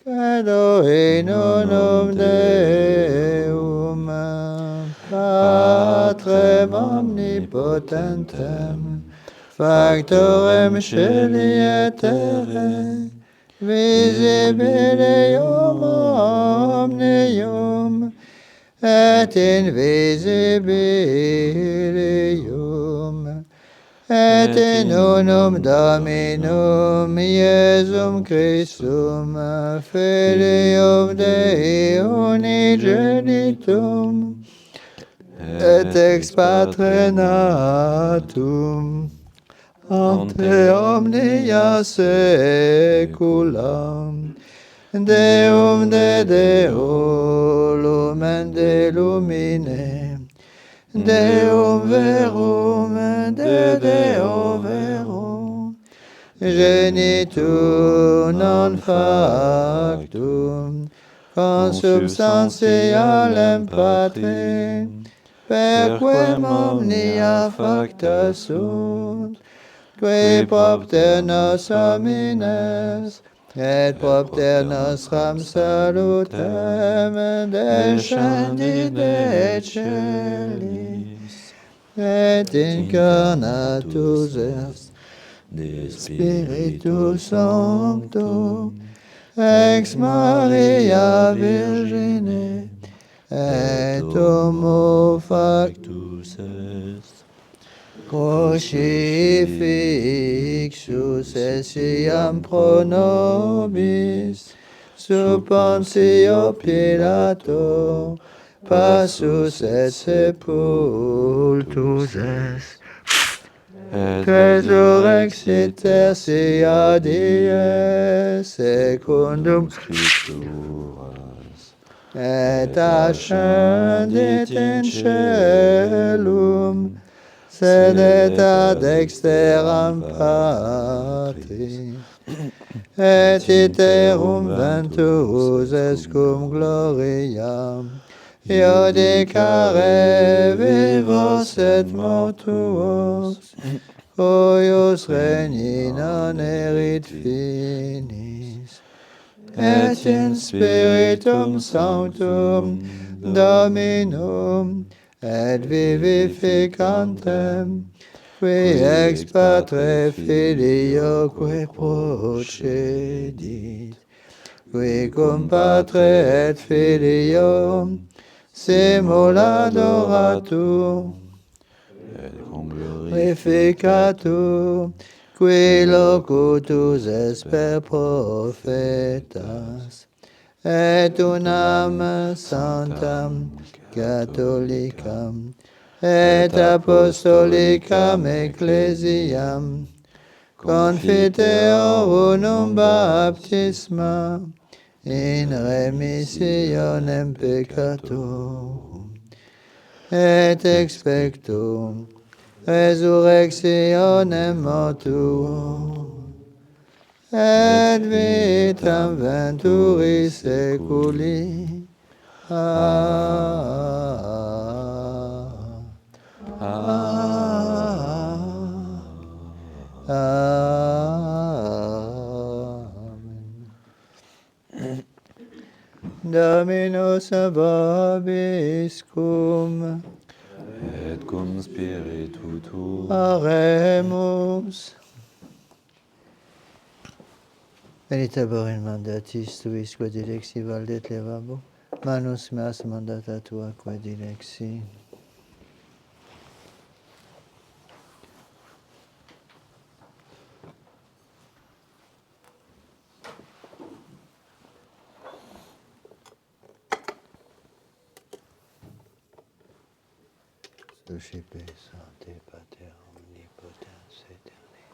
Credo in unum Deum, Patrem omnipotentem, Factorem Celi et Terrae, visibilium omnium, et invisibilium, et in unum Dominum Iesum Christum, Filium Dei unigenitum, et ex Patre natum, ante omnia saecula, Deum de Deo, lumen de lumine, Deum verum, de Deo verum, genitur non factum, consubstantialem Patre, perquem omnia facta sunt, qui propter nos homines, et propter nostram salutem, descendit de celis, et incarnatus est de Spiritus Sancto, ex Maria Virgine, et homo factus est. Crucifixus essiam pro nobis, sub Pontio Pilato, passus et sepultus est. Resurrexit tertia die, secundum Scripturas, et ascendit in caelum, sedet ad dexteram Patri, et iterum venturus est cum gloriam, iudicare vivos et mortuos, cuius regni non erit finis, et in Spiritum Sanctum Dominum, et vivificantem, qui ex Patre Filioque procedit, qui cum Patre et Filio simul adoratur, et glorificatur, qui locutus est per prophetas, et unam sanctam catholicam, et apostolicam ecclesiam, confiteor unum baptisma, in remissionem peccatorum, et expectum resurrectionem mortuorum, et vitam venturi seculi. Amen. Dominus vobiscum, et cum spiritu tuo, oremus. Meditabor in mandatis tuis quod dilexi valdet levabo, manus meas mandata tua quod dilexi. Suscipe Sancte Pater omnipotens aeterni,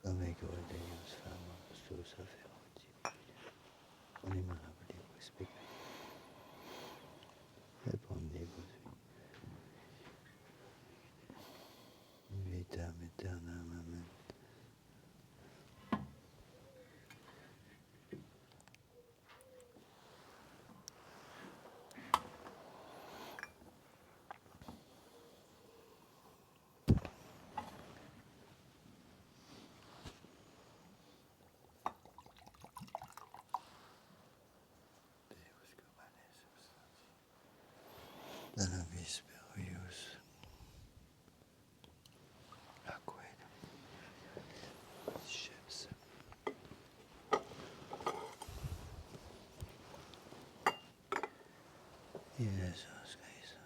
amico Deus famos tus afferoti, animalibus peccavi, répondibus vitam aeternam. Amen. Da nobis spiritus aquae sceps. Jesus Christus,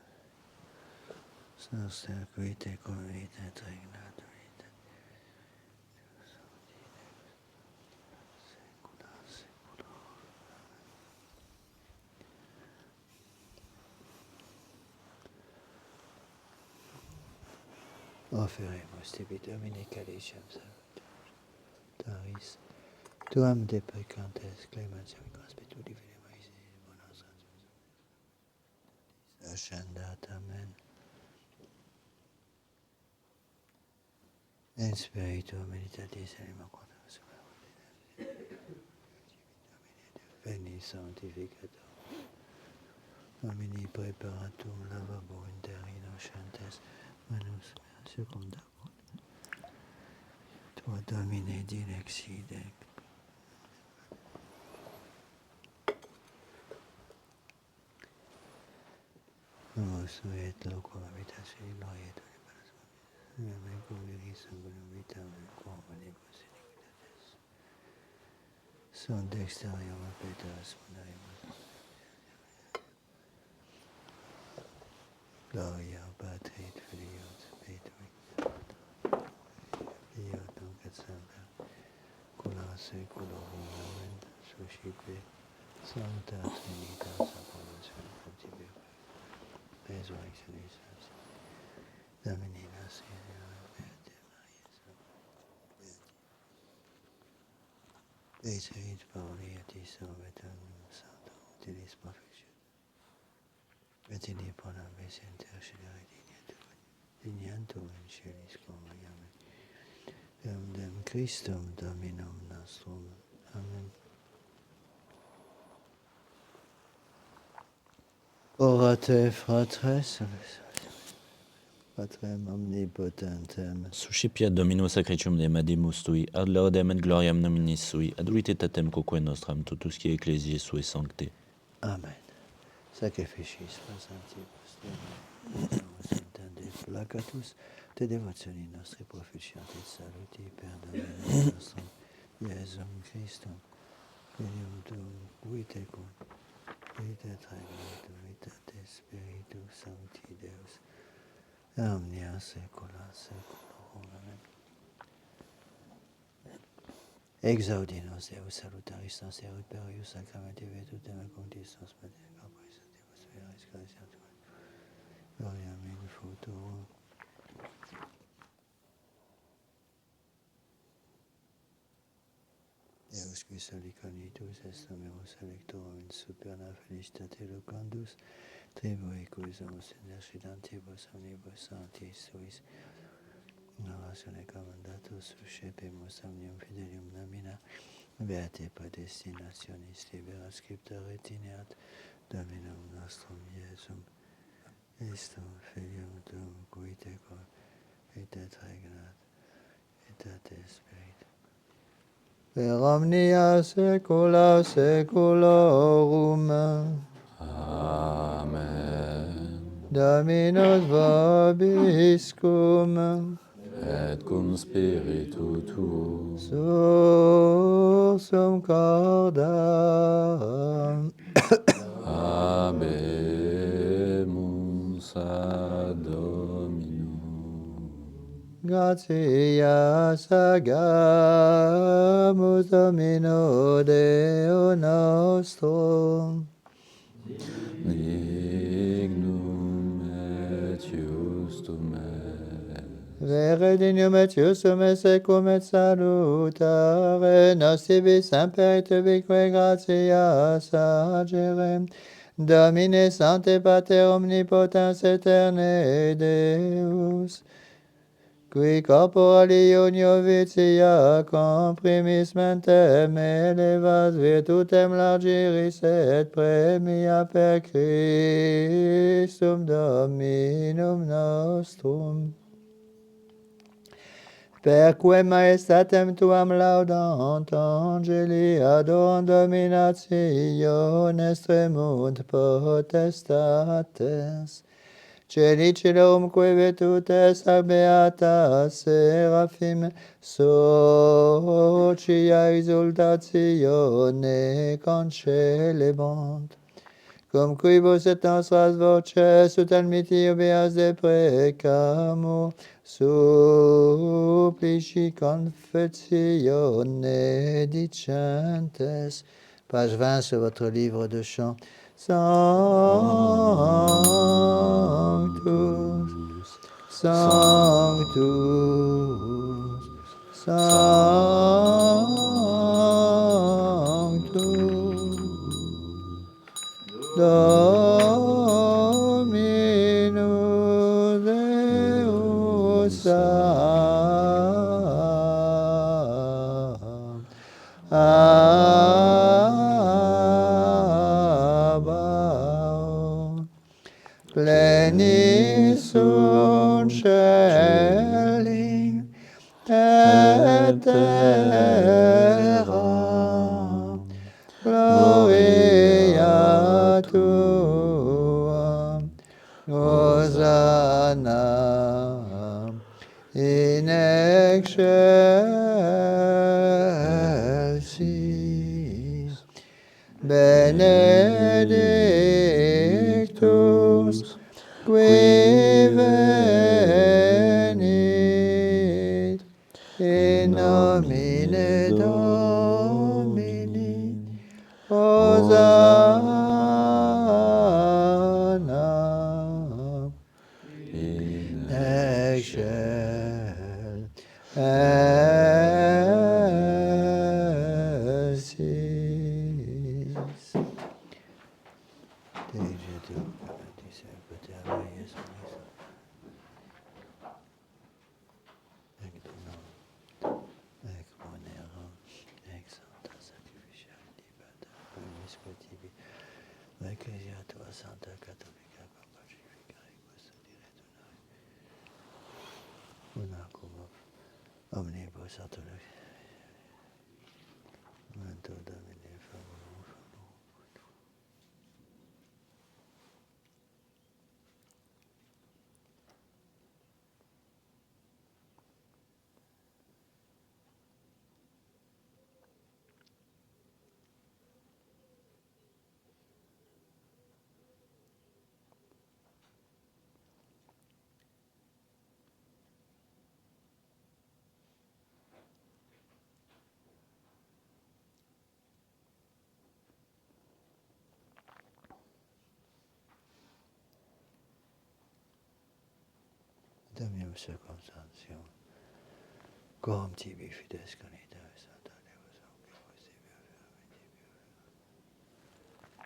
nostra quite cum vita et regnat vita, saecula saeculorum. Offeremus tibi Domine calicem salutaris, tuam deprecantes clementia conspitu divine Moises, bonos ascendat. Amen. In spiritu meditatis anima quodus veni sanctificator. Domini preparatum lavabo inter innocentes, manus mea secundabur. Tua Domine dilexi dec. Nos et locum habitatione gloriae Tui paras omnes, me conviris sanguinum vitam et quam manibus iniquitas. Sunt exterium petas fundaremus. Gloria Patri et Filii et Spiritui, Fiat nunc et semper, saecula saeculorum. Amen. Suscipe Sancta Trinitas apollos contibi, resurrectionis Domini nostri, Beate Marias, Beate Pauli et Isam et Sanctum utilis perfectio, et in pro nobis intercedere digniantur in celis cum Amen. Dem Christum Dominum nostrum. Amen. Orate fratres, Patrem omnipotentem, Suscipiat Dominus sacritium de Madimus Tui, ad laudem et gloriam nominis Sui, ad veritatem quoque nostram, totus qui ecclesiae Sue sancte. Amen. Sacrificis pasantibus Deus intende placatus, te devotioni nostri proficiat et saluti per Dominum nostrum, Iesum Christum, Filium Tuum, qui tecum, vita et regnat vita et Spiritus Sancti Deus, omnia saecula saeculorum. Amen. Exaudi nos Deus salutaris nos eruit perius sacramenti virtutem et contis nos mater corporis activos veris graciatum. Gloria in futuro. Deus qui saliconitus est numerus electorum in superna felicitate locandus, tribui cui sumus intercedantibus omnibus sanctis suis, narratione commandatus suscepimus omnium fidelium nomina, beate predestinationis libera scripta retineat, Dominum nostrum Iesum, Christum Filium Tuum, qui tecum vita et regnat, vita et Spiritus. Per omnia saecula saeculorum. Amen. Dominus vobiscum. et cum spiritu tuo. Sursum cordam. Habemus ad Dominum. Gratias agamus Domino Deo nostrum. Dignum et justum est. Vere dignum et justum et secum et salutare nocivi semper et ubique gratias agere. Domine Sancte Pater omnipotens aeterne Deus, qui corporali unio vitia comprimis mentem elevas virtutem largiris et premia per Christum Dominum nostrum. Perque maestatem tuam laudant angeli adorant dominationes tremunt potestates. Celicelum que virtutes beata seraphim socia exultatione concelebrant. Cum quibus et nostras voces ut admiti obeas de precamur supplici confessione dicentes. Page 20 sur votre livre de chants. Sanctus, Sanctus, Sanctus, Dominus Deus Sabaoth. Plenis sunt celi et terra, gloria tua, Hosanna in excelsis, benedictus qui venit in nomine Domini, Hosanna in excelsis. Ecclesia tua Santa Cattolica Pacifica e questo diretto noi una come omnibus atole manto Domini favor. Damium circumstantium, quorum tibi fides conita Santa Deus omnibus tibi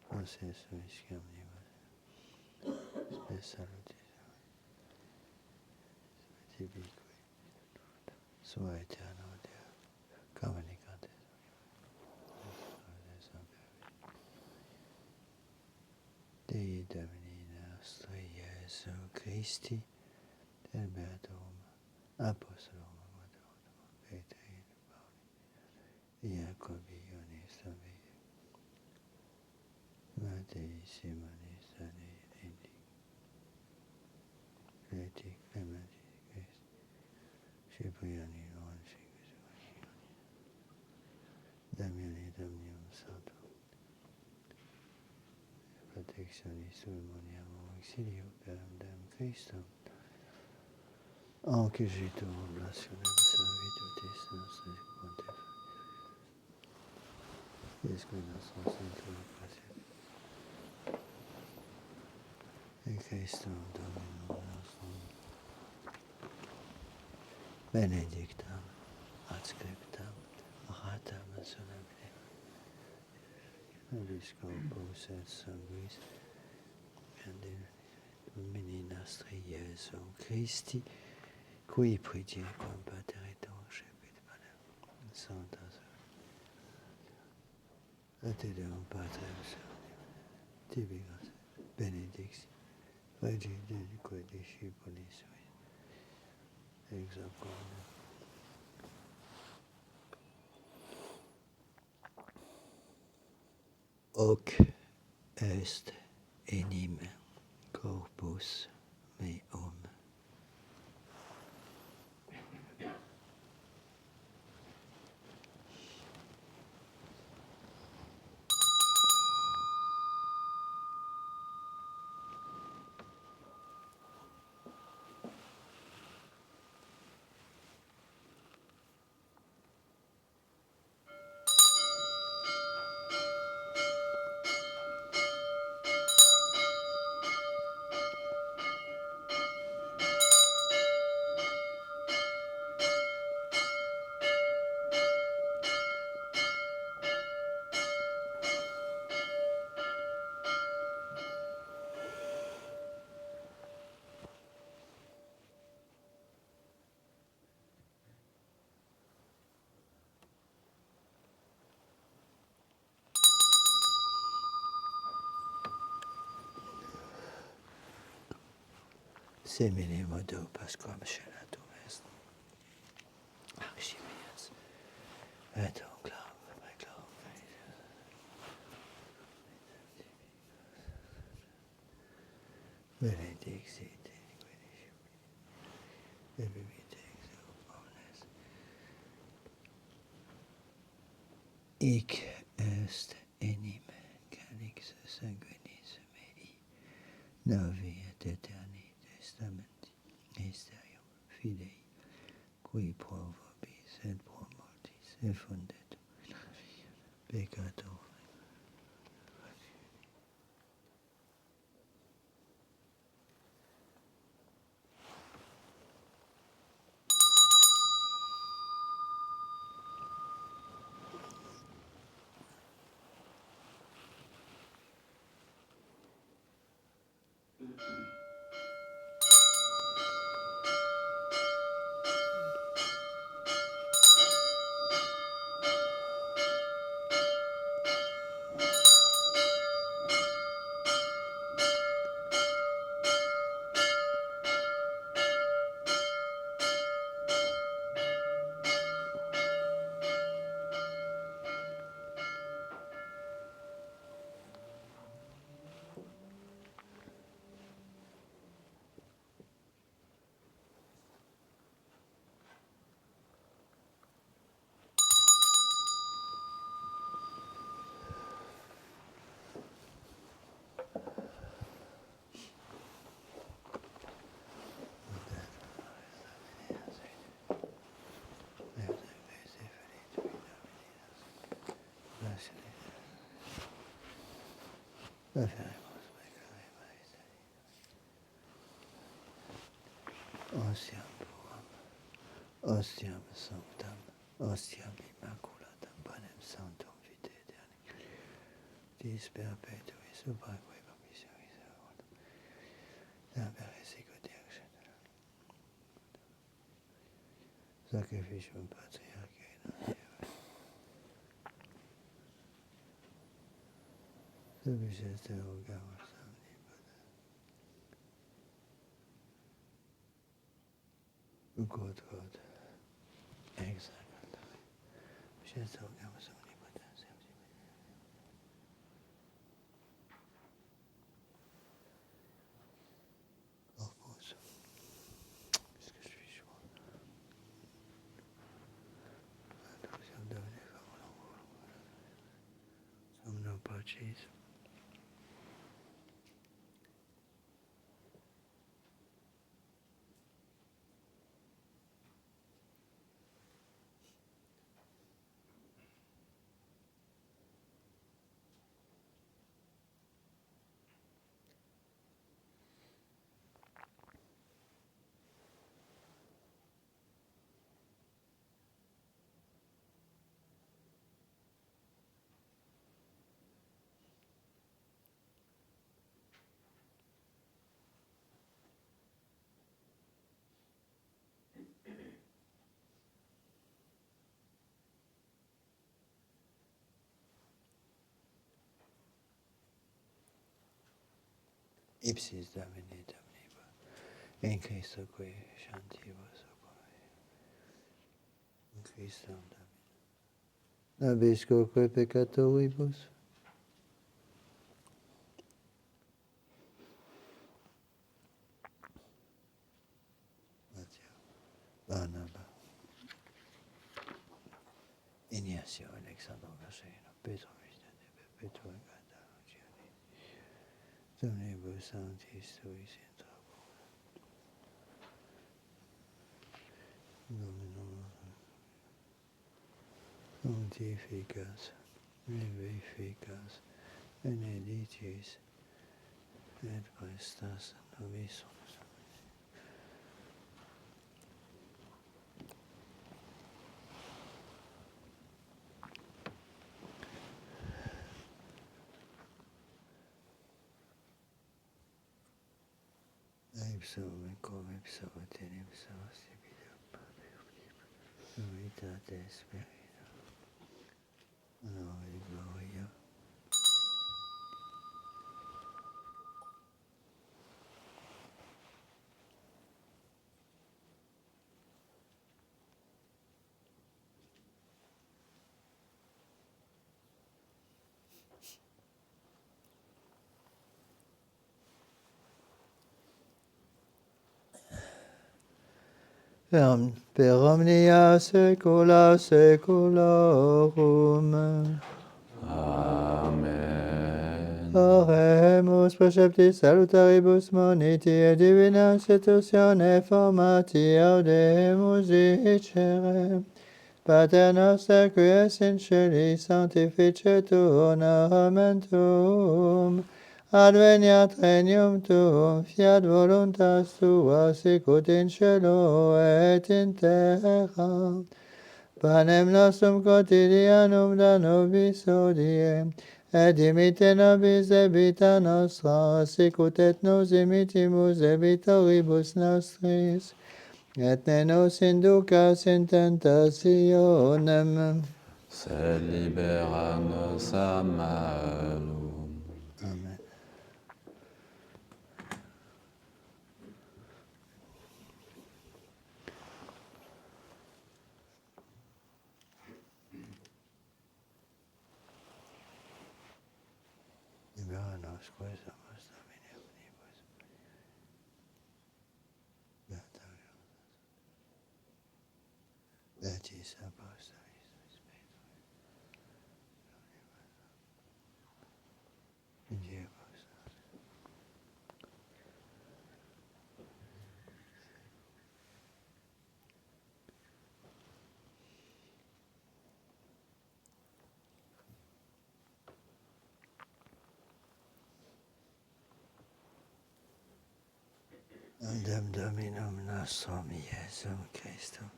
Anses misciam nibus spes salutis tibi qui sua eterna Deo communicantes Dei Domini nostri Iesu Christi del Beatum Apostolum Petri Pauli Iacobi Ionis Tobi Mattei Simonis Dani Indi Creti Clementi Christi omnium santum. Protectionis humaniam auxilio per dem Christum. Anquegitur oblationem servitutis nostris quantum. Esquinas sensitur paciet. Et Christum Dominum nostrum. Benedictam adscriptam ratam solemnem. Episcopus et sanguis Domini nostri Iesu Christi, qui prediquam Pater et Cepit Panem, Sanctas et te Deum Patrem tibi benedicti, regi denique discipulis sui, ex hoc hoc est enim corpus meum. Semine modo Pasquam scenatum est. Archimias et onclam reclam. Benedixit et bibite ex omnes. Hic est enim calix sanguinis mei, novi et aeterni testamenti mysterium fidei, qui pro vobis et pro mortis effundet peccator. Ostiam puram, ostiam sanctam, ostiam immaculatam, panem sanctum vitae aeterni, dis perpetui supraque promissionis eorum, per sicut exeter. Sacrificium patriarchae non eo. Subisces te orgamus omnipotens. Quod exact. Subisces te orgamus omnipotens. Corpus. Puisque je suis joint. Nous sommes devenus comme l'envol. Lord Jesus. Ipsis Domini Dominiba, in Christo qui chantibus operai, in Christum Domini. Nabiscoque peccatoribus. Matthieu, Barnaba, Ignacio, Alexandre Garcino, Petro Vicente, Petro Gata, Gianni, Domnibus Sanctis Tuis in Trabo, Dominum Sanctificas, Vivificas, Benedicis, et prestas nobis. Ipso cum ipso et in ipso sibitum unitate spiritu noi gloria. Per omnia saecula saeculorum. Amen. Oremus preceptis salutaribus moniti et divina institutione formati audemus dicere. Pater noster qui es in celis, sanctificetur nomen tuum. Adveniat regnum tuum, fiat voluntas tua, sicut in cielo et in terra. Panem nostrum quotidianum da nobis hodie, et dimite nobis debita nostra, sicut et nos imitimus debitoribus nostris. Et ne nos inducas in tentationem, Sed libera nos a malo. Amen. Libera nos quae somos Domini omnibus. Beata Beatis apostolis in Diebus. Andem Dominum nostrum Iesum Christum.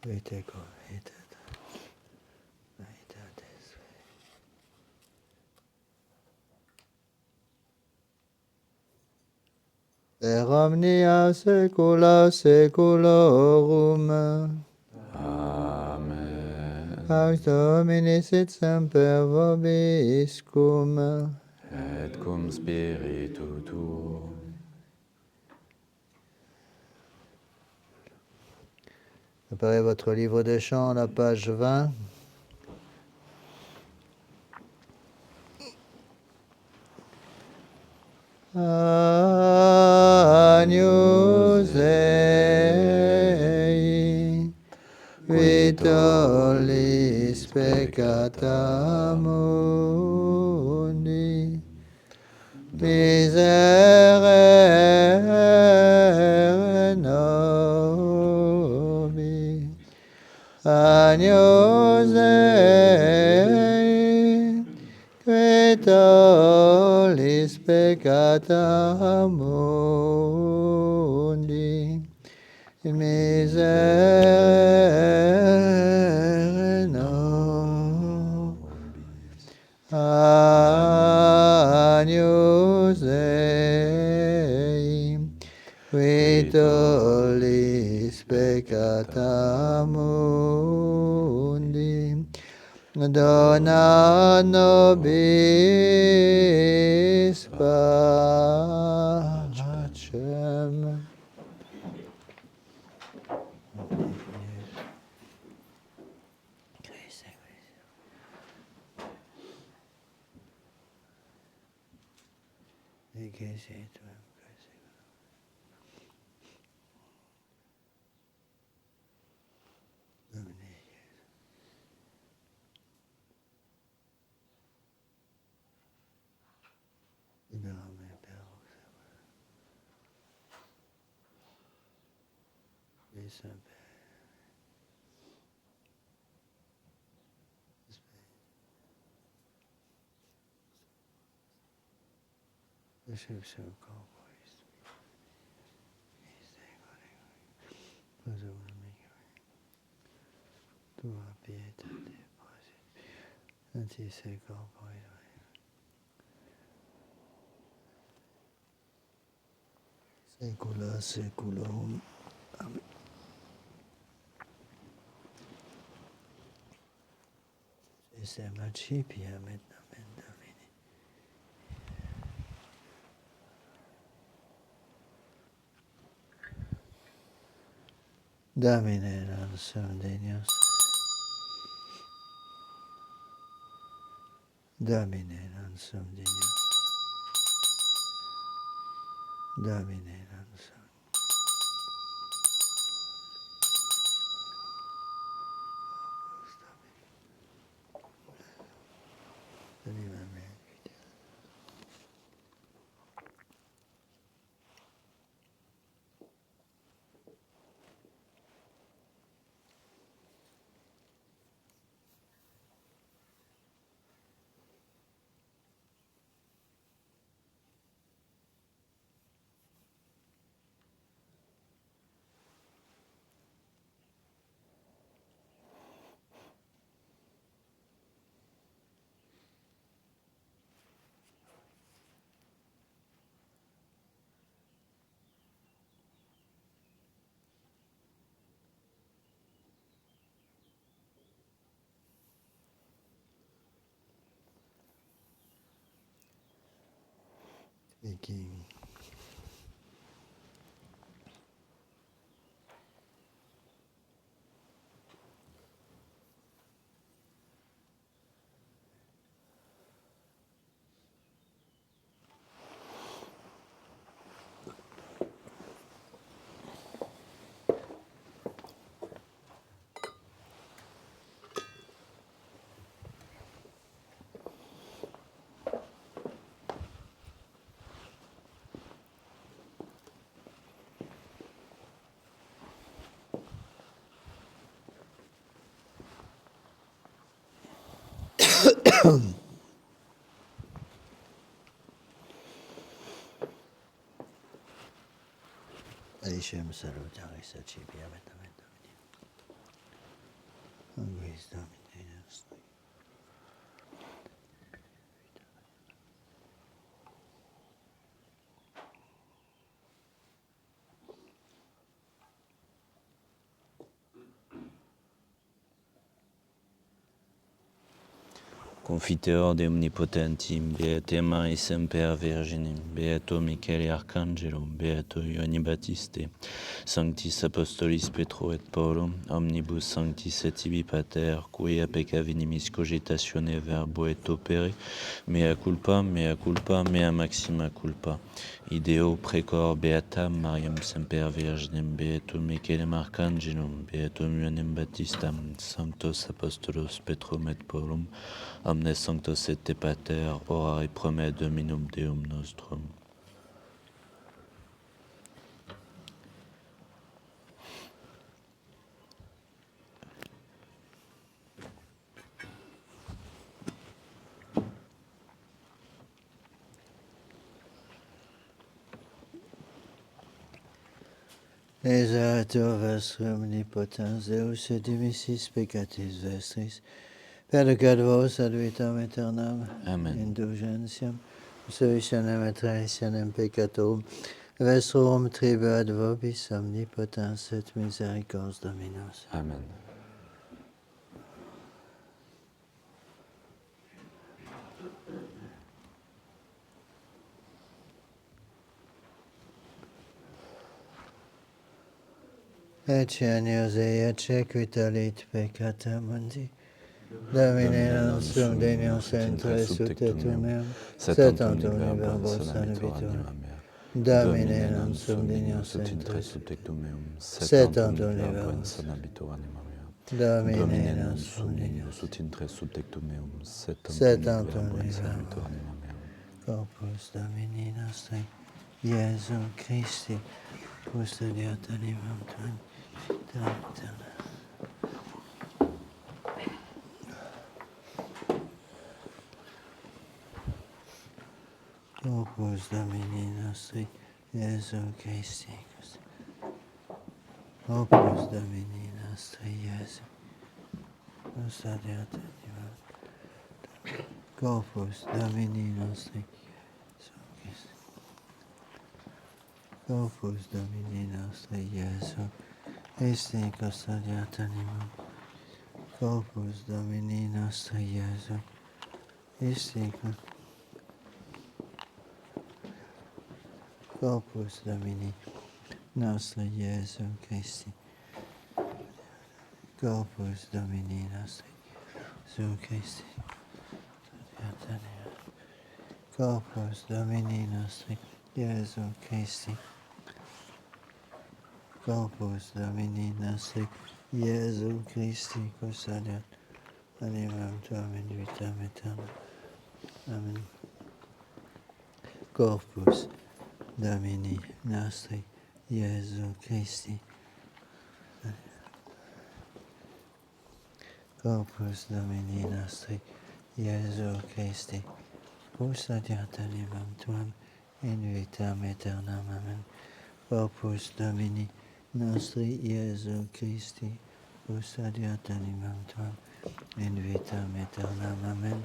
Vite convitet. Veritates. Per omnia saecula saeculorum. Amen. Pax Domini sit semper vobiscum. Et cum spiritu tuo. Préparez votre livre de chant à la page 20. Agnus Dei, Vitolis nobis peccata mundi, miserere nobis, Agnus Dei, qui tollis peccata mundi, miserere nobis. Agnus Dei, qui tollis peccata mundi, dona nobis pacem. Tua pietate, anti se corpore, saecula saeculorum. Amen. Se macipia amen, amen, Domine. Domine non sum Deus. Domine non sum Deus. Domine non sum. Domine me. Speaking. Aishem salutare sacipia metamenta. Anguis Domine nostri. Confiteor de omnipotentim, Beate Maris Semper Virginem, Beato Michele Arcangelo, Beato Ioanni Baptiste, Sanctis Apostolis Petro et Paulo, Omnibus Sanctis et Tibi Pater, quia peccavinimis cogitatione verbo et opere, mea culpa, mea maxima culpa. Ideo precor Beatam Mariam Semper Virginem, Beato Michele Arcangelum, Beato Ioannem Baptistam, Sanctos Apostolos Petrum et Paulum, omnes sanctos et te pater, orare promet Dominum Deum nostrum. Exator vestrum omnipotens Deus et dimissis peccatis vestris, perducat vos ad vitam aeternam, Amen. indulgentiam, absolutionem et remissionem peccatorum, vestrum tribuat vobis omnipotens et misericordes Dominus. Amen. Ecce agnios ecce quitalit peccata mundi. Domine nostrum denios intre subtetum meum, sed tantum verbo sanabitur. Domine nostrum denios intre subtectum meum, sed tantum verbo sanabitur anima mea. Domine nostrum denios ut intre subtectum meum, sed sed tantum tantum sanabitur verbo anima mea. corpus Domini nostri, Iesu Christi, custodiat animam tuam, vita aeterna. Corpus Domini nostri, Iesu Christi, Corpus Domini nostri, Iesu, custodiat animam. Corpus Domini nostri, Iesu Christi. Corpus Domini nostri, Iesu Christi, custodiat animam. Corpus Domini nostri, Iesu Christi, Corpus Domini nostri, Iesu Christi. Corpus Domini nostri, Iesu Christi. Corpus Domini nostri, Iesu Christi. Corpus Domini nostri, Iesu Christi, custodiat animam tuam in vitam aeterna. Amen. Corpus Domini nostri, Iesu Christi. Corpus Domini nostri, Iesu Christi, custodiat animam tuam in vitam aeternam. Amen. Corpus Domini nostri, Iesu Christi, custodiat animam tuam in vitam aeternam. Amen.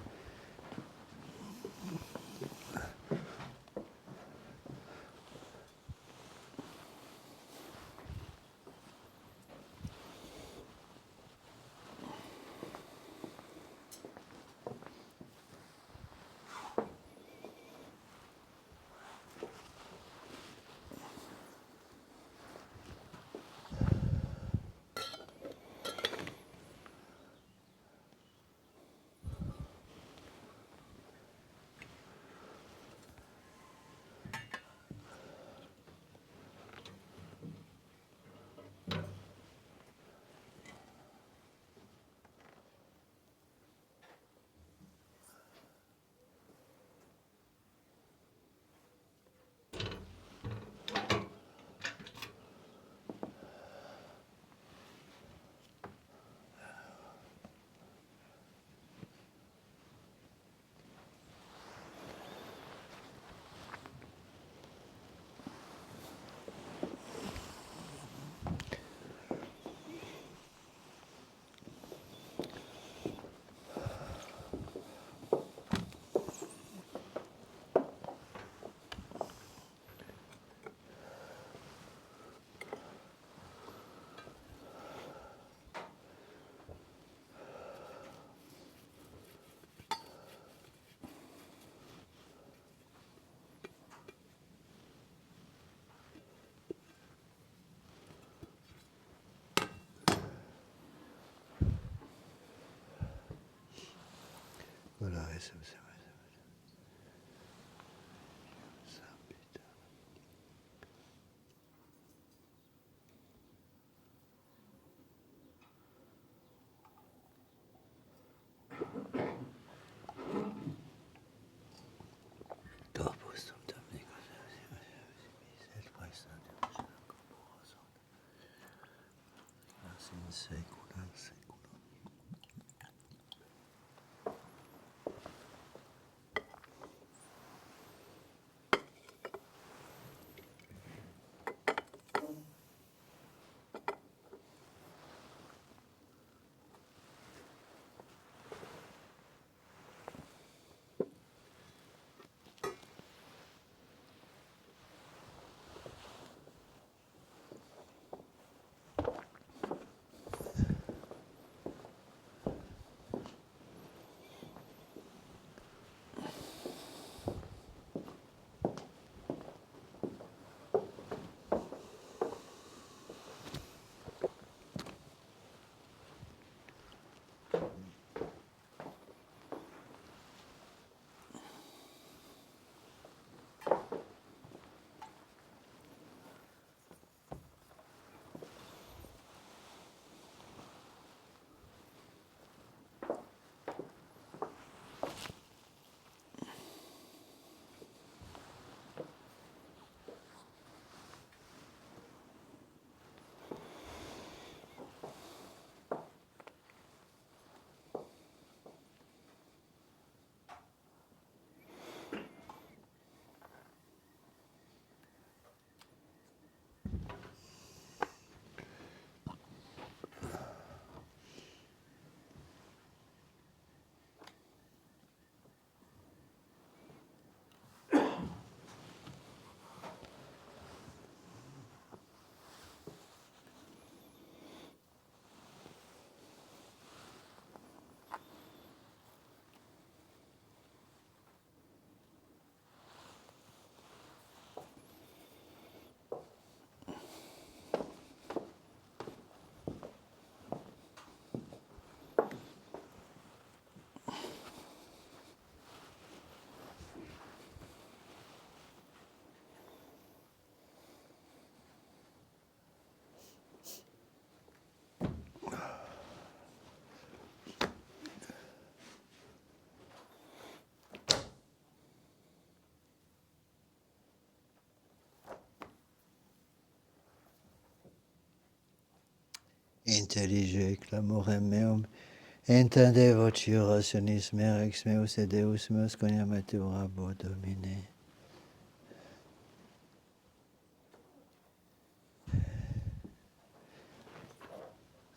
Intellige clamorem meum, entende voci orationis merex meus et Deus meus coniamatur abo Domine.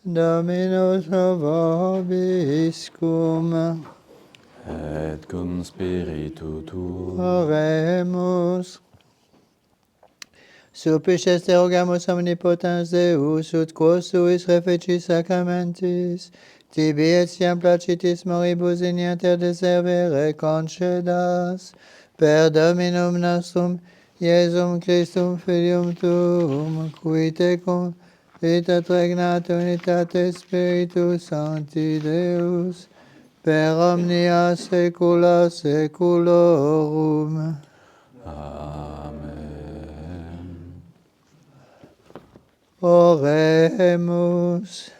Dominus vobiscum, et cum spiritu tuo. oremus. Supplices te rogamus omnipotens Deus, ut quos suis reficis sacramentis, tibi etiam placitis moribus in inter deservere concedas, per Dominum nostrum, Iesum Christum Filium Tuum, qui tecum vitat regnat unitate Spiritus Sancti Deus, per omnia saecula saeculorum. Amen. Oremus.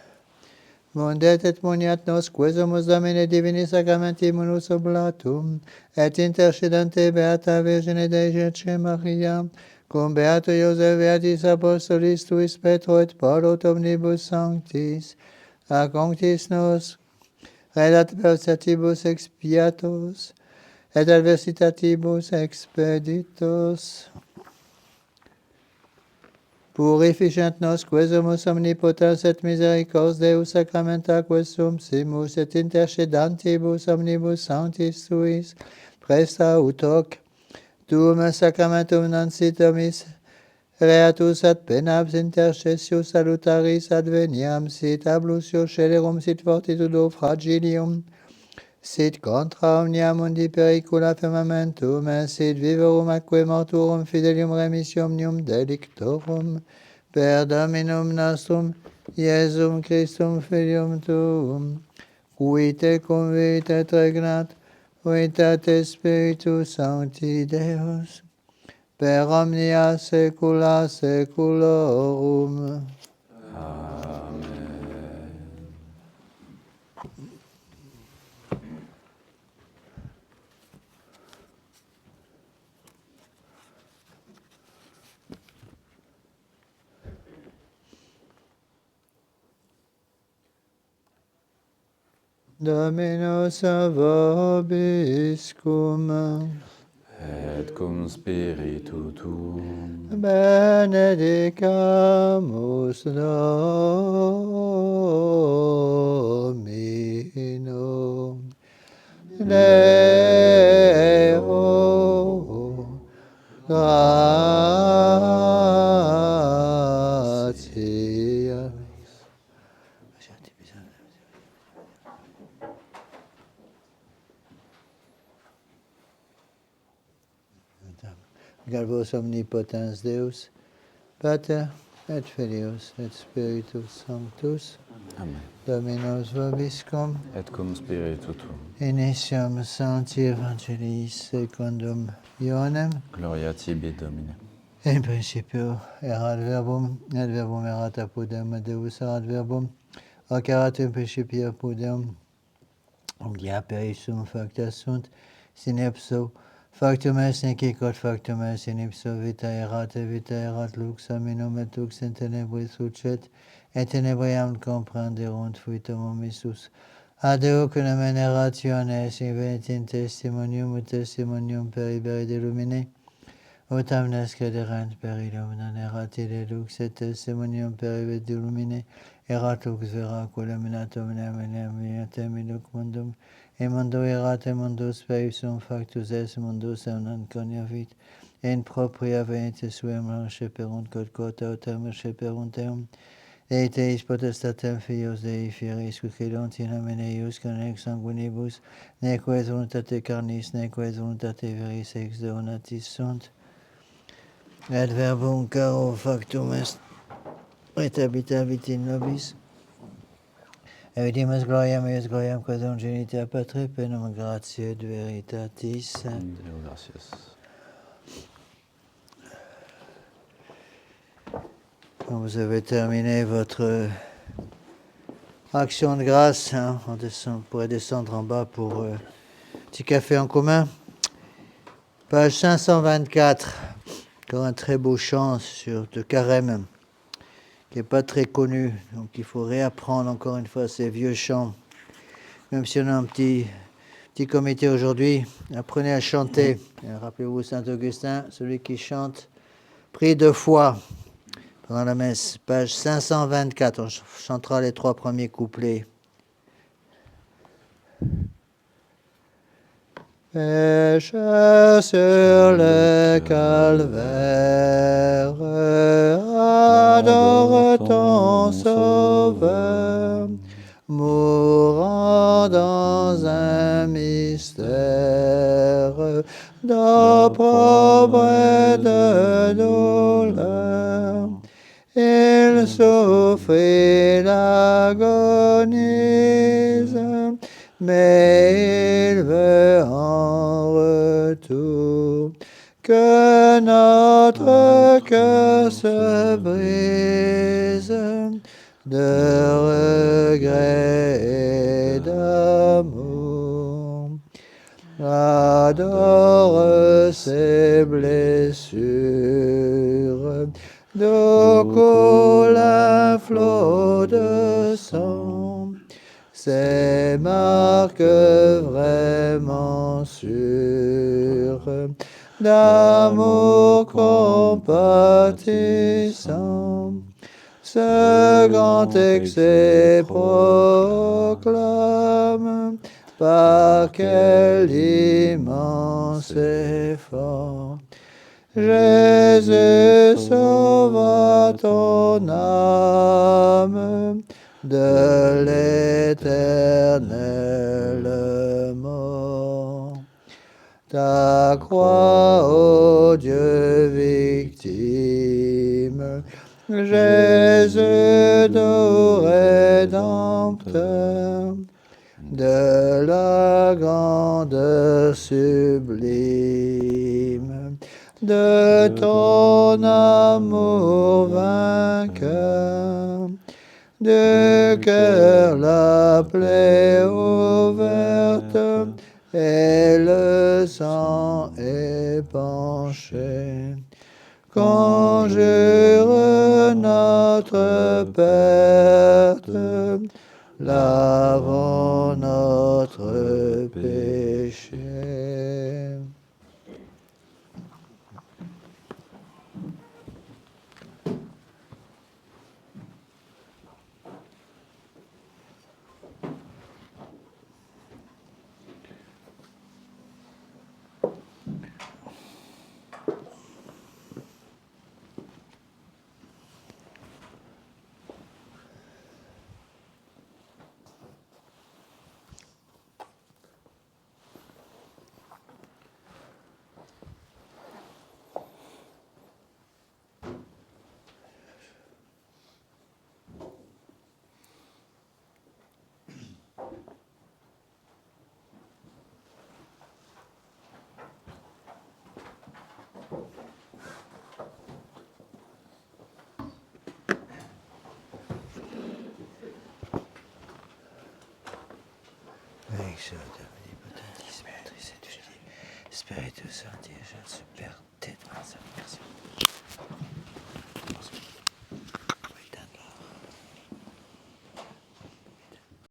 Mundet et muniat nos quesumus Domine Divini Sacramenti munus oblatum, et intercedante Beata Virgine Dei Virgine Maria, cum Beato Iosef Beatis Apostolis tuis Petro et Paulo et omnibus sanctis, ac onctis nos, redat adversitatibus expiatos, et adversitatibus expeditos. Purificant nos quesumus omnipotens et misericors Deus sacramenta quesum simus et intercedantibus omnibus sanctis suis, presta ut hoc, tuum sacramentum non sitomis, reatus ad penabs intercessio salutaris adveniam, sit ablusio scelerum, sit fortitudo fragilium, sit contra omnia mundi pericula firmamentum, et sit viverum atque mortuorum fidelium remission omnium delictorum, per Dominum nostrum, Iesum Christum Filium Tuum, qui tecum vit et regnat Uitate Spiritus Sancti Deus, per omnia saecula saeculorum. Dominus vobiscum, Et cum spiritu tuum. benedicamus Dominum. Deo gratias. Galvos omnipotens Deus, Pater et Filius et Spiritus Sanctus, Amen. Dominus vobiscum, Et cum spiritu tuum. initium Sancti Evangelii secundum Ioannem, Gloria tibi, Domine. in principio erat verbum, et verbum erat apud Deum, et Deus erat verbum, hoc erat in principio apud Deum, omnia per ipsum facta sunt, sine ipso factum est, nec quod factum est, in ipso vita erat, et vita erat lux hominum, et lux in tenebris lucet, et tenebriam comprenderunt fuitum omissus. Ad hoc nomen rationes invenit in testimonium, ut testimonium per ibere de lumine, ut amnes crederent per illum, non erat ille lux, et testimonium per ibere de lumine, erat lux vera, quod illuminatum in luc mundum, et mundo erat, et mundus per ipsum factus est, mundus non cognovit, in propria venite suem receperunt quod quota autem receperunt eum, et eis potestatem Filius Dei fieris, qui credunt in nomine eius, con ex sanguinibus, neque est voluntate carnis, neque est voluntate veris ex Deo natis sunt, et verbum caro factum est, et habitavit in nobis, et vidimus gloriam eius, gloriam quas unigenitia Patri, plenum gratiae et veritatis. Deo gratias. Quand vous avez terminé votre action de grâce, hein, on pourrait descendre en bas pour petit café en commun. Page 524, encore un très beau chant de Carême, qui n'est pas très connu, donc il faut réapprendre encore une fois ces vieux chants. Même si on a un petit comité aujourd'hui, apprenez à chanter. Et rappelez-vous Saint-Augustin, celui qui chante prie 2 fois. Pendant la messe, page 524, on chantera les 3 premiers couplets. Pécheur sur le calvaire, adore ton Sauveur, mourant dans un mystère d'opprobre et de douleur. Il souffrit l'agonise, mais il veut en retour que notre cœur se brise de regret et d'amour. Adore ses blessures, d'où coule un flot de sang, ces marques vraiment sûres d'amour compatissant. Ce grand excès proclame par quel immense effort Jésus sauva ton âme de l'éternelle mort. Ta croix, ô Dieu victime, Jésus, doux Rédempteur, de la grandeur sublime de ton amour vainqueur, de cœur la plaie ouverte et le sang épanché. Conjure notre perte, lavons notre péché. Spiritus Sancti, je super tête, merci.